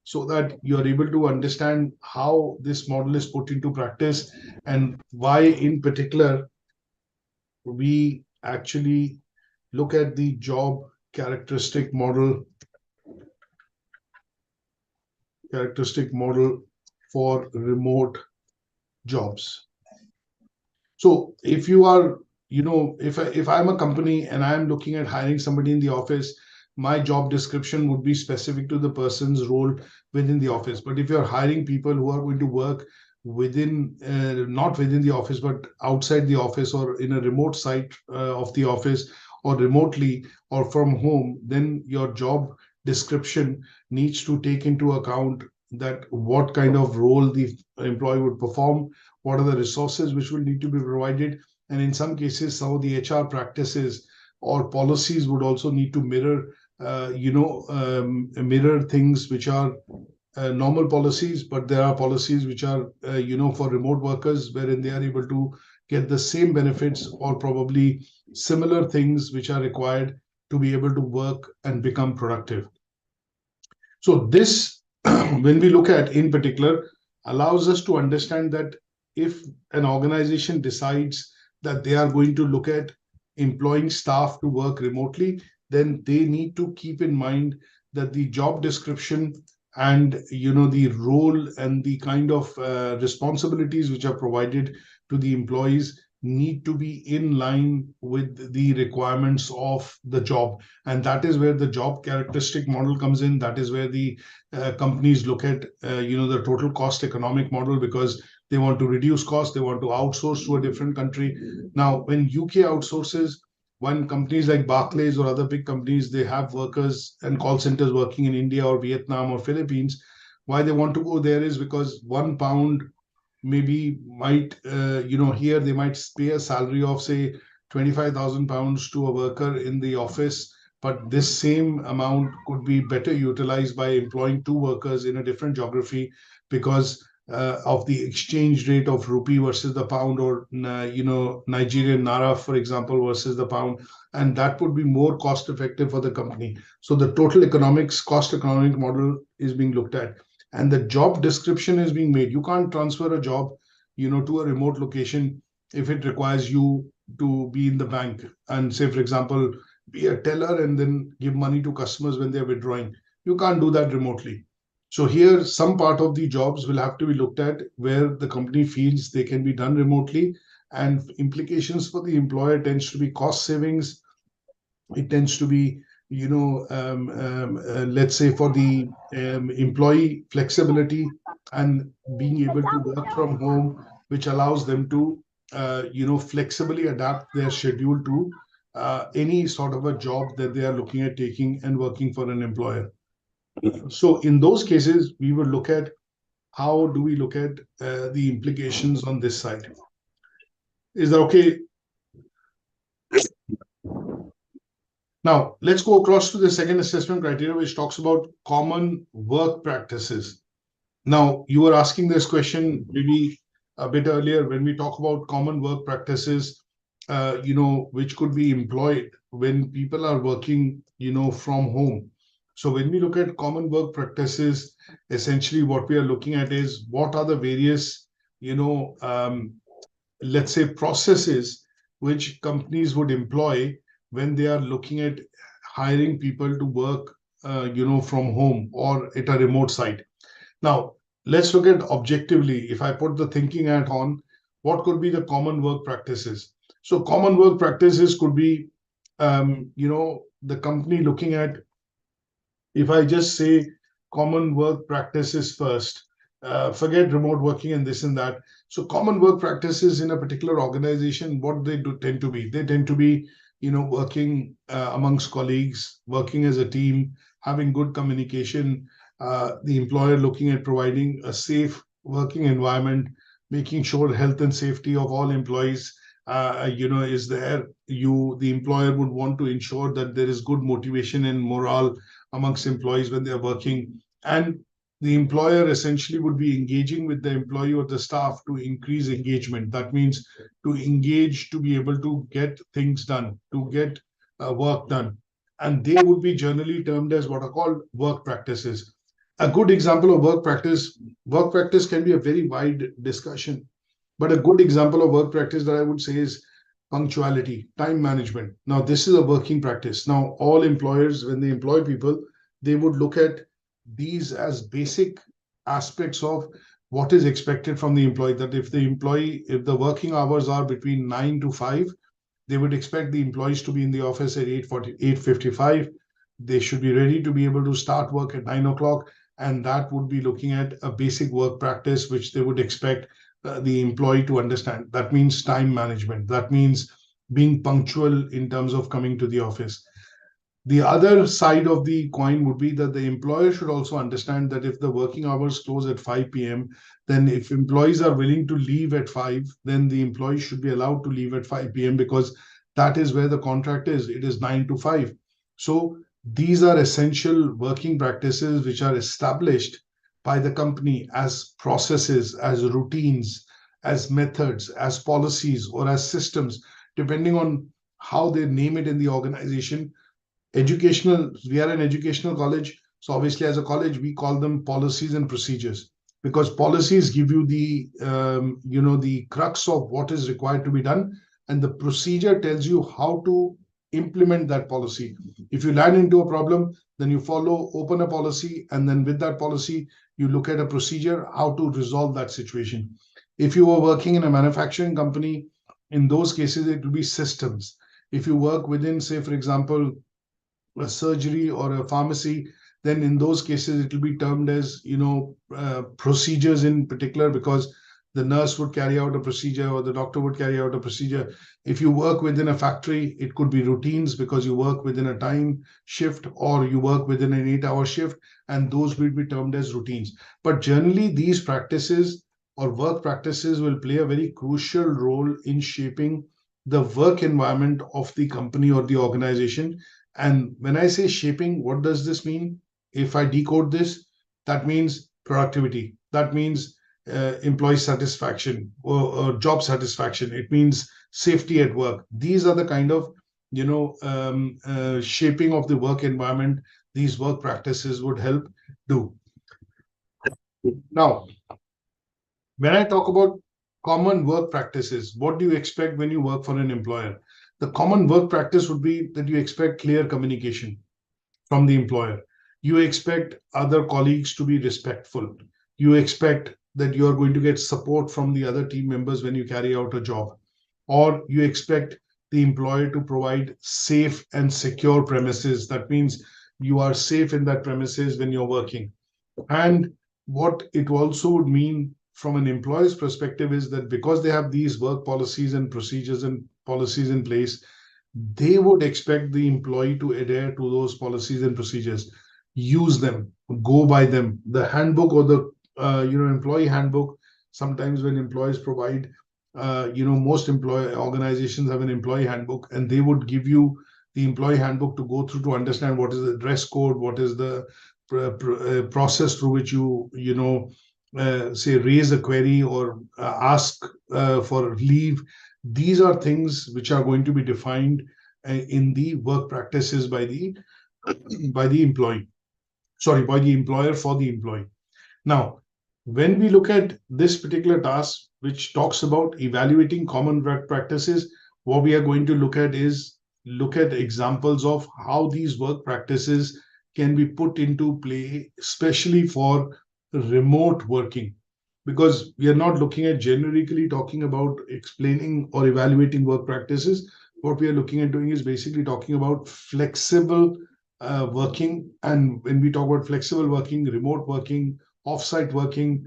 Speaker 1: so that you are able to understand how this model is put into practice and why in particular we actually look at the job characteristic model for remote jobs. So if you are, if I'm a company and I'm looking at hiring somebody in the office, my job description would be specific to the person's role within the office. But if you're hiring people who are going to work within, not within the office, but outside the office or in a remote site of the office or remotely or from home, then your job description needs to take into account that what kind of role the employee would perform, what are the resources which will need to be provided, and in some cases, some of the HR practices or policies would also need to mirror, mirror things which are normal policies, but there are policies which are, for remote workers, wherein they are able to get the same benefits or probably similar things which are required to be able to work and become productive. So this, when we look at in particular, allows us to understand that if an organization decides that they are going to look at employing staff to work remotely, then they need to keep in mind that the job description and the role and the kind of responsibilities which are provided to the employees need to be in line with the requirements of the job. And that is where the job characteristic model comes in. That is where the companies look at the total cost economic model, because they want to reduce costs, they want to outsource to a different country. Now, when UK outsources, when companies like Barclays or other big companies, they have workers and call centers working in India or Vietnam or Philippines, why they want to go there is because £1 maybe might, here they might pay a salary of, say, £25,000 to a worker in the office, but this same amount could be better utilized by employing 2 workers in a different geography because of the exchange rate of rupee versus the pound, or Nigerian naira, for example, versus the pound, and that would be more cost effective for the company. So the total cost economic model is being looked at, and the job description is being made. You can't transfer a job, to a remote location if it requires you to be in the bank and, say, for example, be a teller and then give money to customers when they're withdrawing. You can't do that remotely. So here, some part of the jobs will have to be looked at where the company feels they can be done remotely, and implications for the employer tends to be cost savings. It tends to be, let's say, for the employee, flexibility and being able to work from home, which allows them to, flexibly adapt their schedule to any sort of a job that they are looking at taking and working for an employer. So in those cases, we will look at how do we look at the implications on this side. Is that okay? Now, let's go across to the second assessment criteria, which talks about common work practices. Now, you were asking this question maybe a bit earlier when we talk about common work practices, which could be employed when people are working, from home. So when we look at common work practices, essentially what we are looking at is what are the various, let's say, processes which companies would employ when they are looking at hiring people to work, from home or at a remote site. Now, let's look at objectively. If I put the thinking hat on, what could be the common work practices? So common work practices could be, the company looking at, if I just say common work practices first, forget remote working and this and that. So common work practices in a particular organization, what they do tend to be? They tend to be, working amongst colleagues, working as a team, having good communication, the employer looking at providing a safe working environment, making sure health and safety of all employees is there. The employer would want to ensure that there is good motivation and morale amongst employees when they're working. And the employer essentially would be engaging with the employee or the staff to increase engagement. That means to engage, to be able to get things done, to get work done. And they would be generally termed as what are called work practices. A good example of work practice can be a very wide discussion, but a good example of work practice that I would say is punctuality, time management. Now, this is a working practice. Now, all employers, when they employ people, they would look at these as basic aspects of what is expected from the employee. That if the working hours are between 9 to 5, they would expect the employees to be in the office at 8:55. They should be ready to be able to start work at 9 o'clock. And that would be looking at a basic work practice, which they would expect the employee to understand. That means time management. That means being punctual in terms of coming to the office. The other side of the coin would be that the employer should also understand that if the working hours close at 5 p.m., then if employees are willing to leave at 5, then the employee should be allowed to leave at 5 p.m. because that is where the contract is. It is 9 to 5. So these are essential working practices which are established by the company as processes, as routines, as methods, as policies, or as systems, depending on how they name it in the organization. We are an educational college. So obviously as a college, we call them policies and procedures, because policies give you the crux of what is required to be done. And the procedure tells you how to implement that policy. If you land into a problem, then you open a policy, and then with that policy, you look at a procedure, how to resolve that situation. If you were working in a manufacturing company, in those cases, it will be systems. If you work within, say, for example, a surgery or a pharmacy, then in those cases, it will be termed as, procedures in particular, because the nurse would carry out a procedure or the doctor would carry out a procedure. If you work within a factory, it could be routines because you work within a time shift or you work within an 8-hour shift, and those will be termed as routines. But generally, these practices or work practices will play a very crucial role in shaping the work environment of the company or the organization. And when I say shaping, what does this mean? If I decode this, that means productivity. That means employee satisfaction or job satisfaction. It means safety at work. These are the kind of shaping of the work environment these work practices would help do. Now, when I talk about common work practices, what do you expect when you work for an employer? The common work practice would be that you expect clear communication from the employer. You expect other colleagues to be respectful. You expect that you are going to get support from the other team members when you carry out a job. Or you expect the employer to provide safe and secure premises. That means you are safe in that premises when you're working. And what it also would mean from an employer's perspective is that because they have these work policies and procedures and policies in place, they would expect the employee to adhere to those policies and procedures, use them, go by them. The handbook or the employee handbook, sometimes when employers provide, most employee organizations have an employee handbook, and they would give you the employee handbook to go through to understand what is the dress code, what is the process through which you say raise a query or ask for leave. These are things which are going to be defined in the work practices by the employer for the employee. Now, when we look at this particular task, which talks about evaluating common work practices, what we are going to look at examples of how these work practices can be put into play, especially for remote working, because we are not looking at generically talking about explaining or evaluating work practices. What we are looking at doing is basically talking about flexible working. And when we talk about flexible working, remote working, offsite working,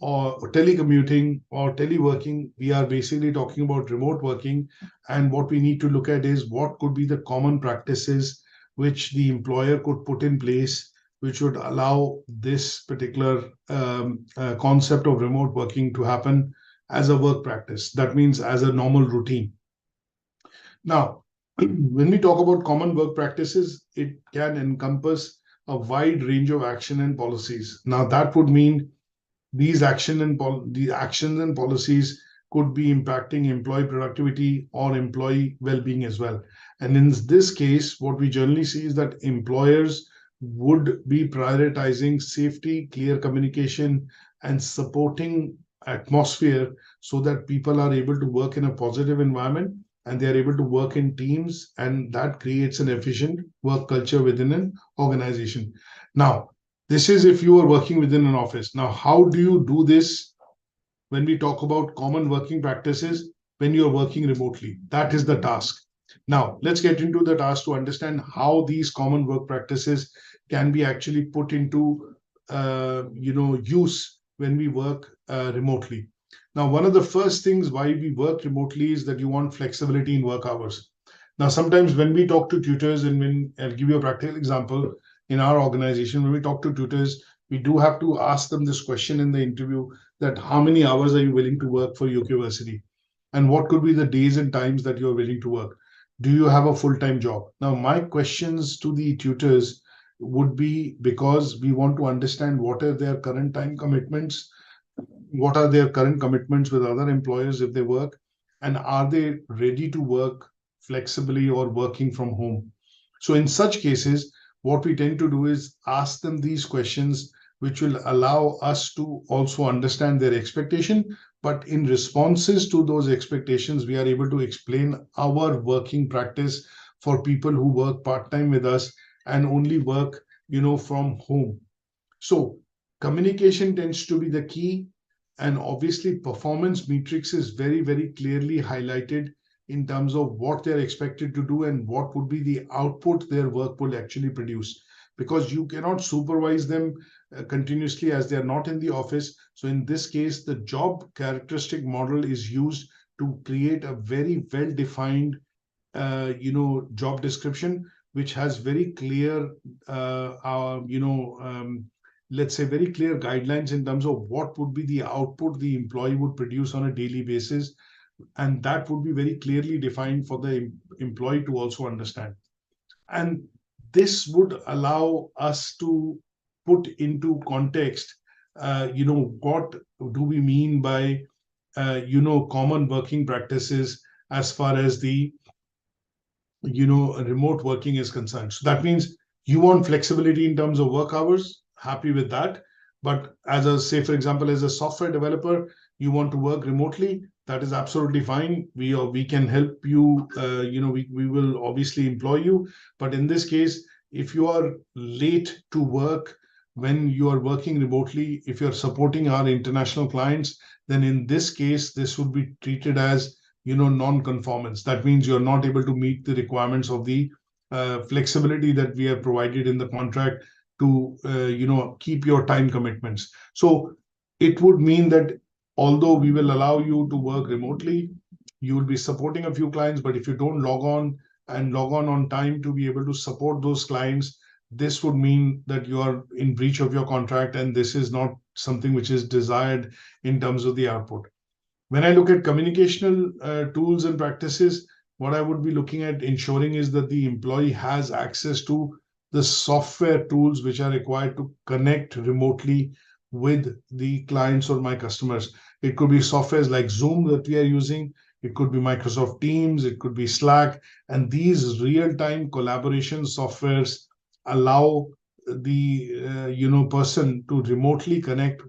Speaker 1: or telecommuting or teleworking, we are basically talking about remote working. And what we need to look at is what could be the common practices which the employer could put in place, which would allow this particular concept of remote working to happen as a work practice. That means as a normal routine. Now, when we talk about common work practices, it can encompass a wide range of action and policies. Now, that would mean these the actions and policies could be impacting employee productivity or employee well-being as well. And in this case, what we generally see is that employers would be prioritizing safety, clear communication, and supporting atmosphere so that people are able to work in a positive environment and they are able to work in teams, and that creates an efficient work culture within an organization. Now, this is if you are working within an office. Now, how do you do this when we talk about common working practices when you're working remotely? That is the task. Now, let's get into the task to understand how these common work practices can be actually put into use when we work remotely. Now, one of the first things why we work remotely is that you want flexibility in work hours. Now, sometimes when we talk to tutors, and when I'll give you a practical example, in our organization, when we talk to tutors, we do have to ask them this question in the interview, that how many hours are you willing to work for UK Versity? And what could be the days and times that you're willing to work? Do you have a full-time job? Now, my questions to the tutors would be, because we want to understand what are their current time commitments, what are their current commitments with other employers if they work, and are they ready to work flexibly or working from home? So in such cases, what we tend to do is ask them these questions, which will allow us to also understand their expectation. But in responses to those expectations, we are able to explain our working practice for people who work part-time with us and only work, from home. So communication tends to be the key. And obviously, performance matrix is very, very clearly highlighted in terms of what they're expected to do and what would be the output their work will actually produce. Because you cannot supervise them continuously as they're not in the office. So in this case, the job characteristic model is used to create a very well-defined, job description, which has very clear, let's say, very clear guidelines in terms of what would be the output the employee would produce on a daily basis. And that would be very clearly defined for the employee to also understand. And this would allow us to put into context, what do we mean by, common working practices as far as the, remote working is concerned. So that means you want flexibility in terms of work hours, happy with that. But say, for example, as a software developer, you want to work remotely, that is absolutely fine. We can help you, we will obviously employ you. But in this case, if you are late to work when you are working remotely, if you're supporting our international clients, then in this case, this would be treated as, non-conformance. That means you're not able to meet the requirements of the flexibility that we have provided in the contract to, keep your time commitments. So it would mean that although we will allow you to work remotely, you will be supporting a few clients, but if you don't log on time to be able to support those clients, this would mean that you are in breach of your contract, and this is not something which is desired in terms of the output. When I look at communicational tools and practices, what I would be looking at ensuring is that the employee has access to the software tools which are required to connect remotely with the clients or my customers. It could be softwares like Zoom that we are using. It could be Microsoft Teams. It could be Slack. And these real-time collaboration softwares allow the person to remotely connect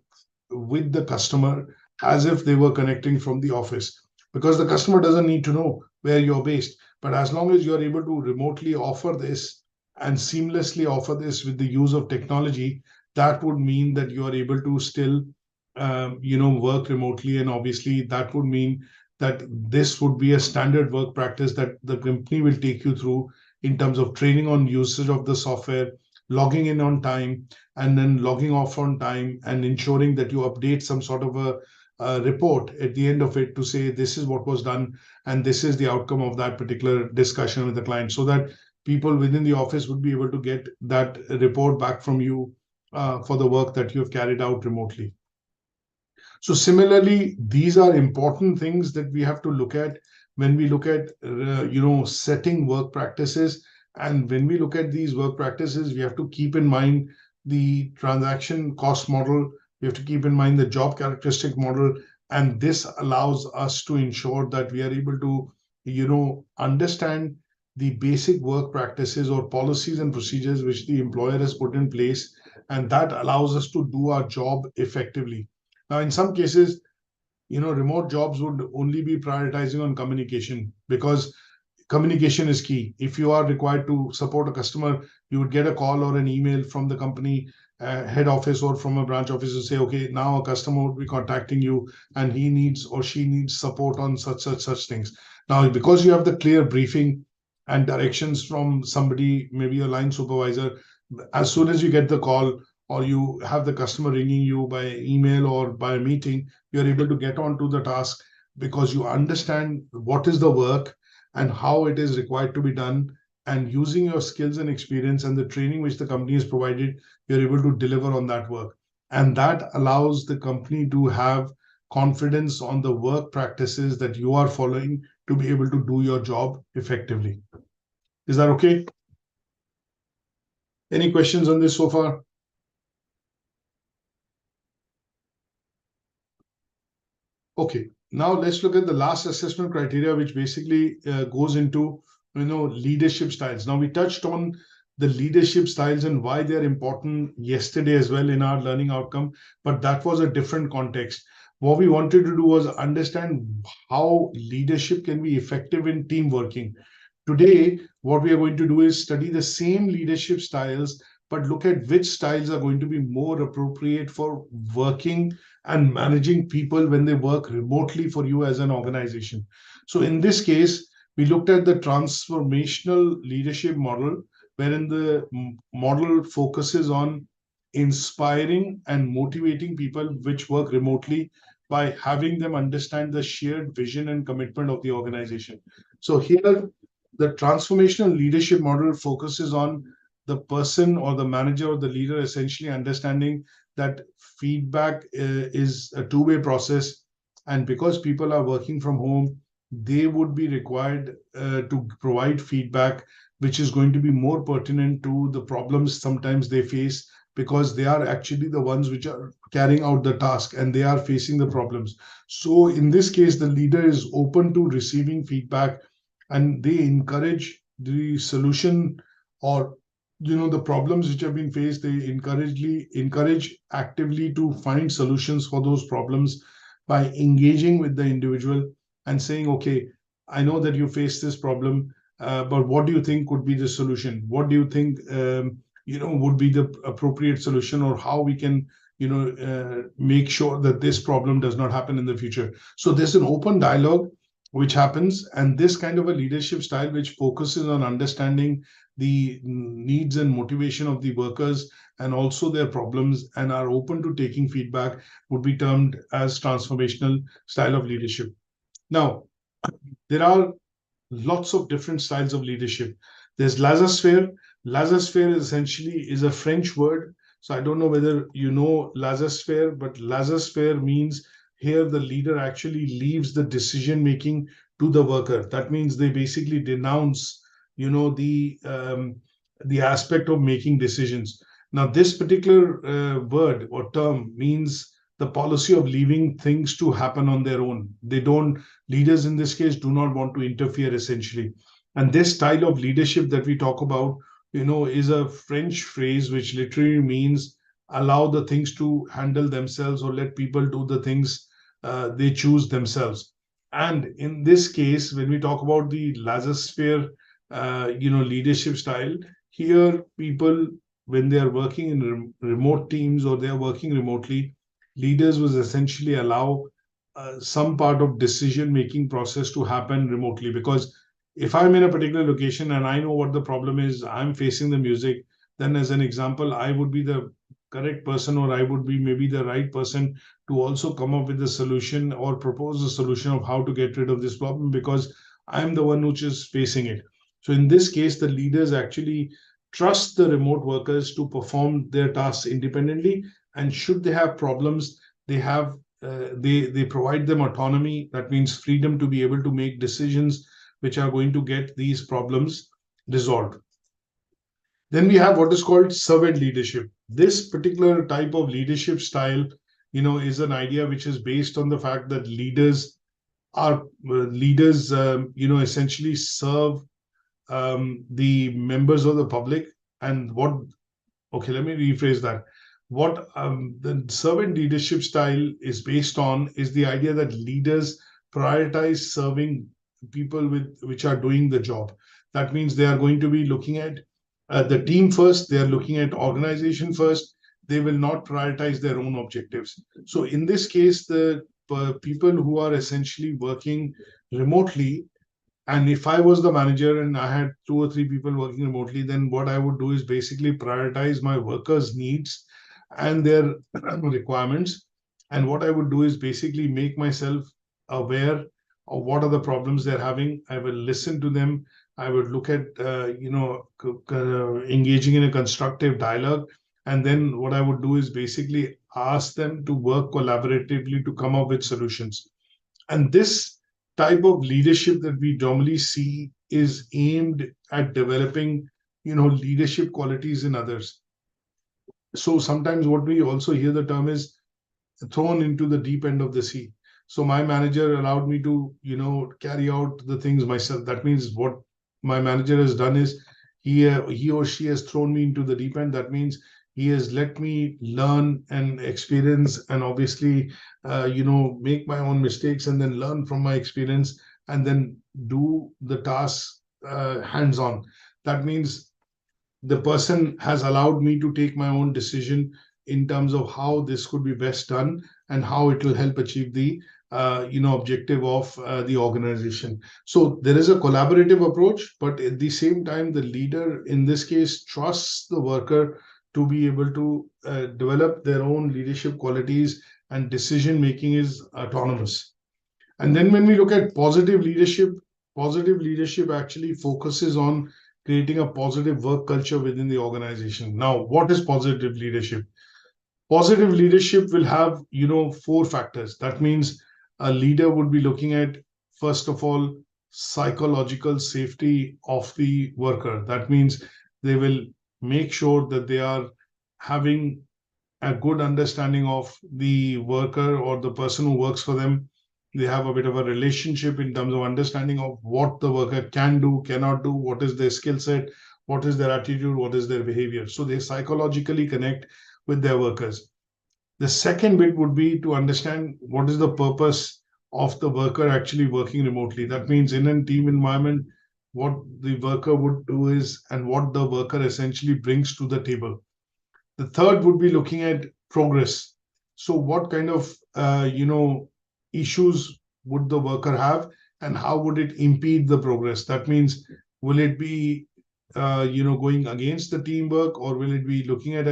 Speaker 1: with the customer as if they were connecting from the office, because the customer doesn't need to know where you're based. But as long as you're able to remotely offer this and seamlessly offer this with the use of technology, that would mean that you are able to still, work remotely. And obviously, that would mean that this would be a standard work practice that the company will take you through in terms of training on usage of the software, logging in on time, and then logging off on time, and ensuring that you update some sort of a report at the end of it to say this is what was done and this is the outcome of that particular discussion with the client, so that people within the office would be able to get that report back from you for the work that you have carried out remotely. So similarly, these are important things that we have to look at when we look at setting work practices. And when we look at these work practices, we have to keep in mind the transaction cost model. We have to keep in mind the job characteristic model. And this allows us to ensure that we are able to, understand the basic work practices or policies and procedures which the employer has put in place. And that allows us to do our job effectively. Now, in some cases, remote jobs would only be prioritizing on communication, because communication is key. If you are required to support a customer, you would get a call or an email from the company head office or from a branch office to say, okay, now a customer would be contacting you and he needs or she needs support on such things. Now, because you have the clear briefing and directions from somebody, maybe a line supervisor, as soon as you get the call or you have the customer ringing you by email or by a meeting, you're able to get on to the task because you understand what is the work and how it is required to be done. And using your skills and experience and the training which the company has provided, you're able to deliver on that work. And that allows the company to have confidence on the work practices that you are following to be able to do your job effectively. Is that okay? Any questions on this so far? Okay, now let's look at the last assessment criteria, which basically goes into leadership styles. Now we touched on the leadership styles and why they're important yesterday as well in our learning outcome, but that was a different context. What we wanted to do was understand how leadership can be effective in team working. Today, what we are going to do is study the same leadership styles, but look at which styles are going to be more appropriate for working and managing people when they work remotely for you as an organization. So in this case, we looked at the transformational leadership model, wherein the model focuses on inspiring and motivating people which work remotely by having them understand the shared vision and commitment of the organization. So here, the transformational leadership model focuses on the person or the manager or the leader essentially understanding that feedback is a two-way process. And because people are working from home, they would be required to provide feedback, which is going to be more pertinent to the problems sometimes they face, because they are actually the ones which are carrying out the task and they are facing the problems. So in this case, the leader is open to receiving feedback and they encourage the solution or the problems which have been faced. They encourage actively to find solutions for those problems by engaging with the individual and saying, okay, I know that you face this problem, but what do you think would be the solution? What do you think would be the appropriate solution, or how we can make sure that this problem does not happen in the future? So there's an open dialogue which happens, and this kind of a leadership style which focuses on understanding the needs and motivation of the workers and also their problems and are open to taking feedback would be termed as transformational style of leadership. Now, there are lots of different styles of leadership. There's laissez-faire. Laissez-faire essentially is a French word. So I don't know whether you know laissez-faire, but laissez-faire means here the leader actually leaves the decision making to the worker. That means they basically denounce the aspect of making decisions. Now this particular word or term means the policy of leaving things to happen on their own. Leaders in this case do not want to interfere essentially. And this style of leadership that we talk about is a French phrase which literally means allow the things to handle themselves, or let people do the things they choose themselves. And in this case, when we talk about the laissez-faire leadership style, here people, when they are working in remote teams or they are working remotely, leaders will essentially allow some part of decision-making process to happen remotely. Because if I'm in a particular location and I know what the problem is, I'm facing the music, then as an example, I would be the correct person, or I would be maybe the right person to also come up with a solution or propose a solution of how to get rid of this problem, because I'm the one which is facing it. So in this case, the leaders actually trust the remote workers to perform their tasks independently, and should they have problems, they have they provide them autonomy. That means freedom to be able to make decisions which are going to get these problems resolved. Then we have what is called servant leadership. This particular type of leadership style, is an idea which is based on the fact that leaders essentially serve the members of the public. And let me rephrase that. What the servant leadership style is based on is the idea that leaders prioritize serving people which are doing the job. That means they are going to be looking at the team first, they are looking at organization first, they will not prioritize their own objectives. So in this case, the people who are essentially working remotely, and if I was the manager and I had 2 or 3 people working remotely, then what I would do is basically prioritize my workers' needs and their requirements. And what I would do is basically make myself aware of what are the problems they're having. I will listen to them. I would look at, engaging in a constructive dialogue. And then what I would do is basically ask them to work collaboratively to come up with solutions. And this type of leadership that we normally see is aimed at developing, leadership qualities in others. So sometimes what we also hear the term is thrown into the deep end of the sea. So my manager allowed me to, carry out the things myself. That means what my manager has done is he or she has thrown me into the deep end. That means he has let me learn and experience, and obviously, make my own mistakes and then learn from my experience and then do the tasks hands-on. That means the person has allowed me to take my own decision in terms of how this could be best done and how it will help achieve the objective of the organization. So there is a collaborative approach, but at the same time, the leader in this case trusts the worker to be able to develop their own leadership qualities, and decision making is autonomous. And then when we look at positive leadership actually focuses on creating a positive work culture within the organization. Now, what is positive leadership? Positive leadership will have, 4 factors. That means a leader would be looking at, first of all, psychological safety of the worker. That means they will make sure that they are having a good understanding of the worker or the person who works for them. They have a bit of a relationship in terms of understanding of what the worker can do, cannot do, what is their skill set, what is their attitude, what is their behavior. So they psychologically connect with their workers. The second bit would be to understand what is the purpose of the worker actually working remotely. That means in a team environment, what the worker would do is, and what the worker essentially brings to the table. The third would be looking at progress. So what kind of, issues would the worker have, and how would it impede the progress? That means, will it be, going against the teamwork, or will it be looking at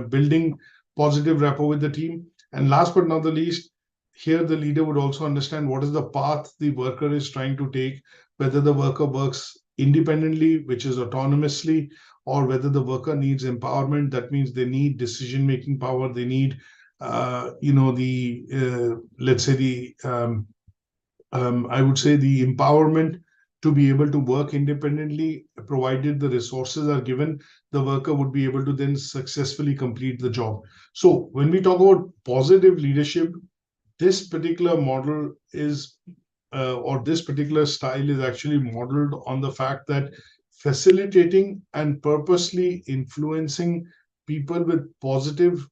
Speaker 1: building positive rapport with the team? And last but not the least, here the leader would also understand what is the path the worker is trying to take, whether the worker works independently, which is autonomously, or whether the worker needs empowerment. That means they need decision-making power. They need, let's say I would say the empowerment to be able to work independently, provided the resources are given, the worker would be able to then successfully complete the job. So when we talk about positive leadership, this particular model is, or this particular style is actually modeled on the fact that facilitating and purposely influencing people with positive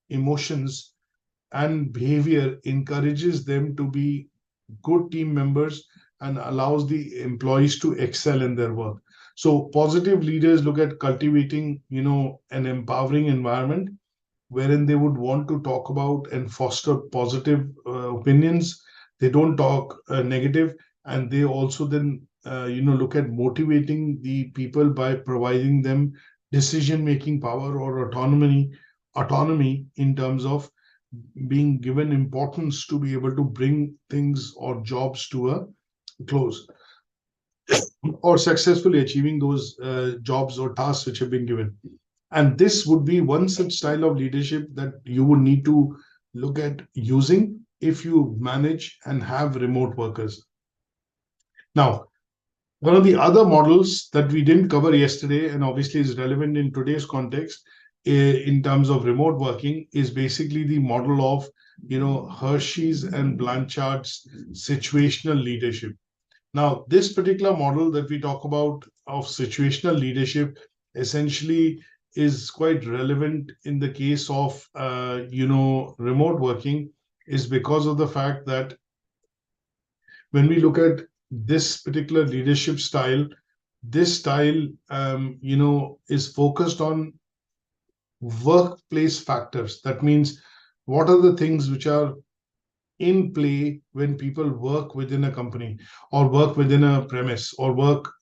Speaker 1: emotions and behavior encourages them to be good team members and allows the employees to excel in their work. So positive leaders look at cultivating, an empowering environment wherein they would want to talk about and foster positive opinions. They don't talk negative, and they also then look at motivating the people by providing them decision-making power or autonomy in terms of being given importance to be able to bring things or jobs to a close. or successfully achieving those jobs or tasks which have been given. And this would be one such style of leadership that you would need to look at using if you manage and have remote workers. Now, one of the other models that we didn't cover yesterday, and obviously is relevant in today's context, in terms of remote working, is basically the model of, Hershey's and Blanchard's situational leadership. Now, this particular model that we talk about of situational leadership essentially is quite relevant in the case of, remote working, is because of the fact that when we look at this particular leadership style, this style, is focused on workplace factors. That means, what are the things which are in play when people work within a company or work within a premise or work,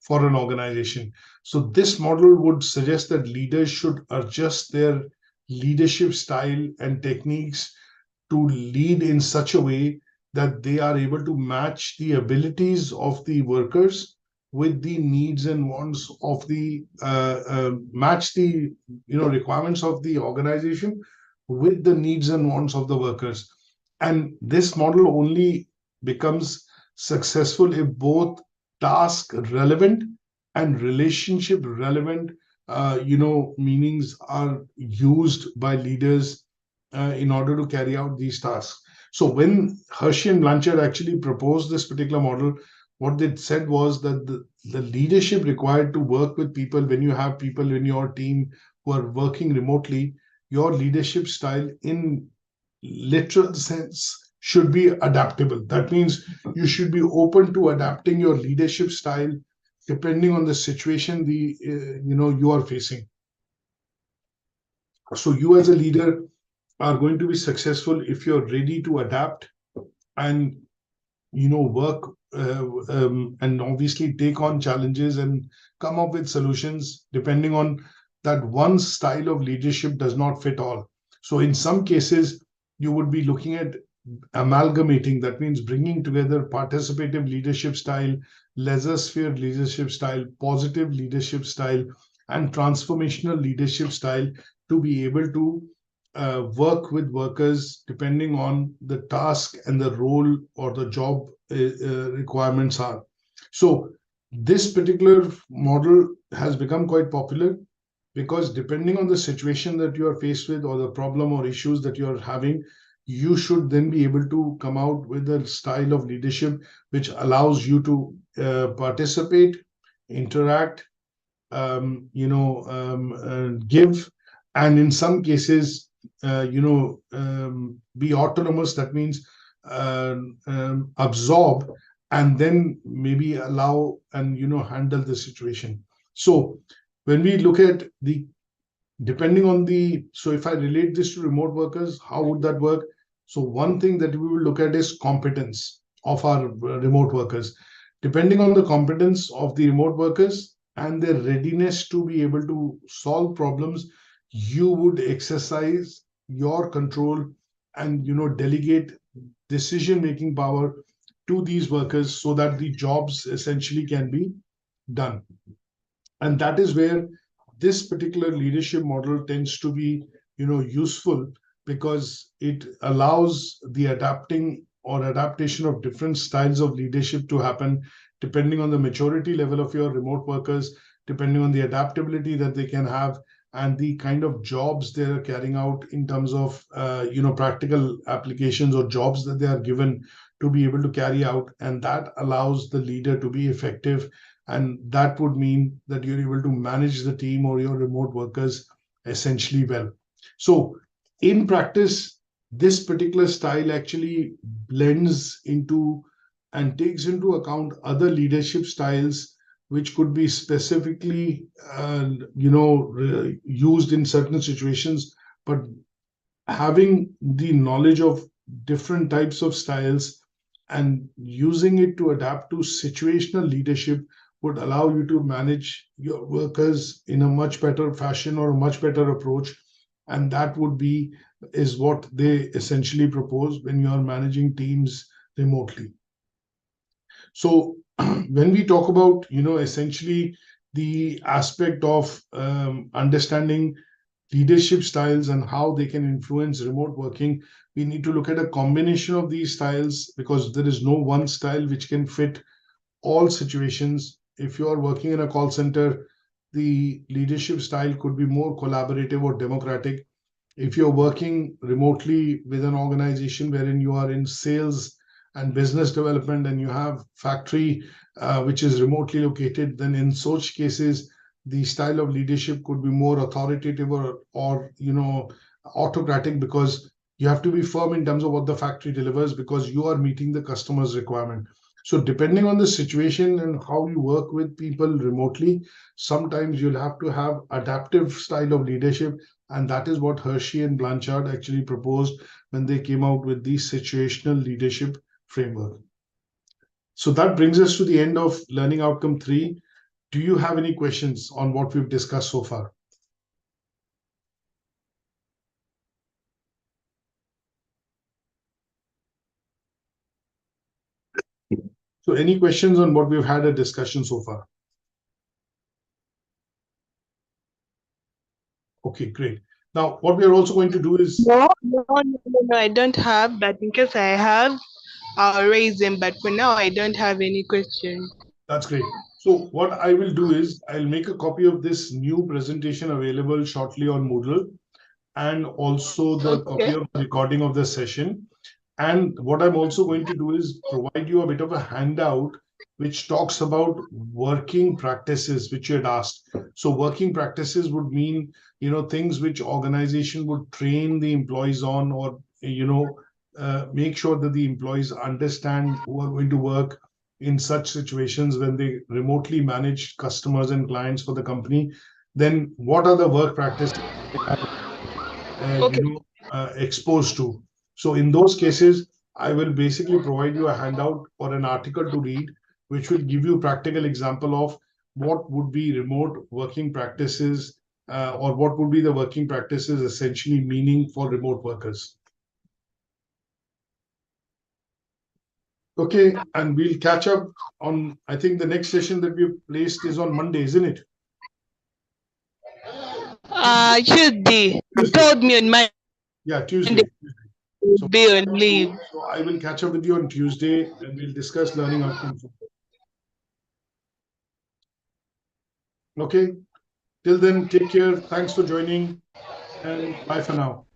Speaker 1: for an organization. So this model would suggest that leaders should adjust their leadership style and techniques to lead in such a way that they are able to match the abilities of the workers with the needs and wants of the match the requirements of the organization with the needs and wants of the workers. And this model only becomes successful if both task relevant and relationship relevant meanings are used by leaders in order to carry out these tasks. So when Hershey and Blanchard actually proposed this particular model, what they said was that the leadership required to work with people, when you have people in your team who are working remotely, your leadership style in literal sense should be adaptable. That means you should be open to adapting your leadership style depending on the situation you are facing. So you as a leader are going to be successful if you're ready to adapt and work and obviously take on challenges and come up with solutions, depending on that one style of leadership does not fit all. So in some cases, you would be looking at amalgamating. That means bringing together participative leadership style, laissez-faire leadership style, positive leadership style, and transformational leadership style to be able to work with workers depending on the task and the role or the job requirements are. So this particular model has become quite popular because depending on the situation that you are faced with or the problem or issues that you are having, you should then be able to come out with a style of leadership which allows you to participate, interact, give, and in some cases, be autonomous. That means absorb and then maybe allow and handle the situation. So when we look at depending on so if I relate this to remote workers, how would that work? So one thing that we will look at is competence of our remote workers. Depending on the competence of the remote workers and their readiness to be able to solve problems, you would exercise your control and delegate decision-making power to these workers so that the jobs essentially can be done. And that is where this particular leadership model tends to be useful, because it allows the adaptation of different styles of leadership to happen depending on the maturity level of your remote workers, depending on the adaptability that they can have, and the kind of jobs they are carrying out in terms of practical applications or jobs that they are given to be able to carry out. And that allows the leader to be effective, and that would mean that you're able to manage the team or your remote workers essentially well. So in practice, this particular style actually blends into and takes into account other leadership styles which could be specifically used in certain situations. But having the knowledge of different types of styles and using it to adapt to situational leadership would allow you to manage your workers in a much better fashion or a much better approach. And that is what they essentially propose when you are managing teams remotely. So when we talk about, essentially the aspect of understanding leadership styles and how they can influence remote working, we need to look at a combination of these styles, because there is no one style which can fit all situations. If you are working in a call center, the leadership style could be more collaborative or democratic. If you're working remotely with an organization wherein you are in sales and business development and you have factory which is remotely located, then in such cases the style of leadership could be more authoritative or autocratic, because you have to be firm in terms of what the factory delivers, because you are meeting the customer's requirement. So depending on the situation and how you work with people remotely, sometimes you'll have to have adaptive style of leadership, and that is what Hershey and Blanchard actually proposed when they came out with the situational leadership framework. So that brings us to the end of learning outcome 3. Do you have any questions on what we've discussed so far? So any questions on what we've had a discussion so far? Okay, great. Now, what we are also going to do is...
Speaker 3: No, I don't have, but in case I have, I'll raise them. But for now, I don't have any questions.
Speaker 1: That's great. So what I will do is I'll make a copy of this new presentation available shortly on Moodle, and also the copy of the recording of the session. And what I'm also going to do is provide you a bit of a handout which talks about working practices, which you had asked. So working practices would mean, things which organization would train the employees on, or, make sure that the employees understand who are going to work in such situations when they remotely manage customers and clients for the company. Then what are the work practices they are exposed to? So in those cases, I will basically provide you a handout or an article to read, which will give you practical example of what would be remote working practices, or what would be the working practices essentially meaning for remote workers. Okay, and we'll catch up on, I think the next session that we've placed is on Monday, isn't it?
Speaker 3: Tuesday. You told me on my...
Speaker 1: Yeah, Tuesday. So,
Speaker 3: be on leave.
Speaker 1: So I will catch up with you on Tuesday and we'll discuss learning outcomes. Okay, till then, take care. Thanks for joining and bye for now.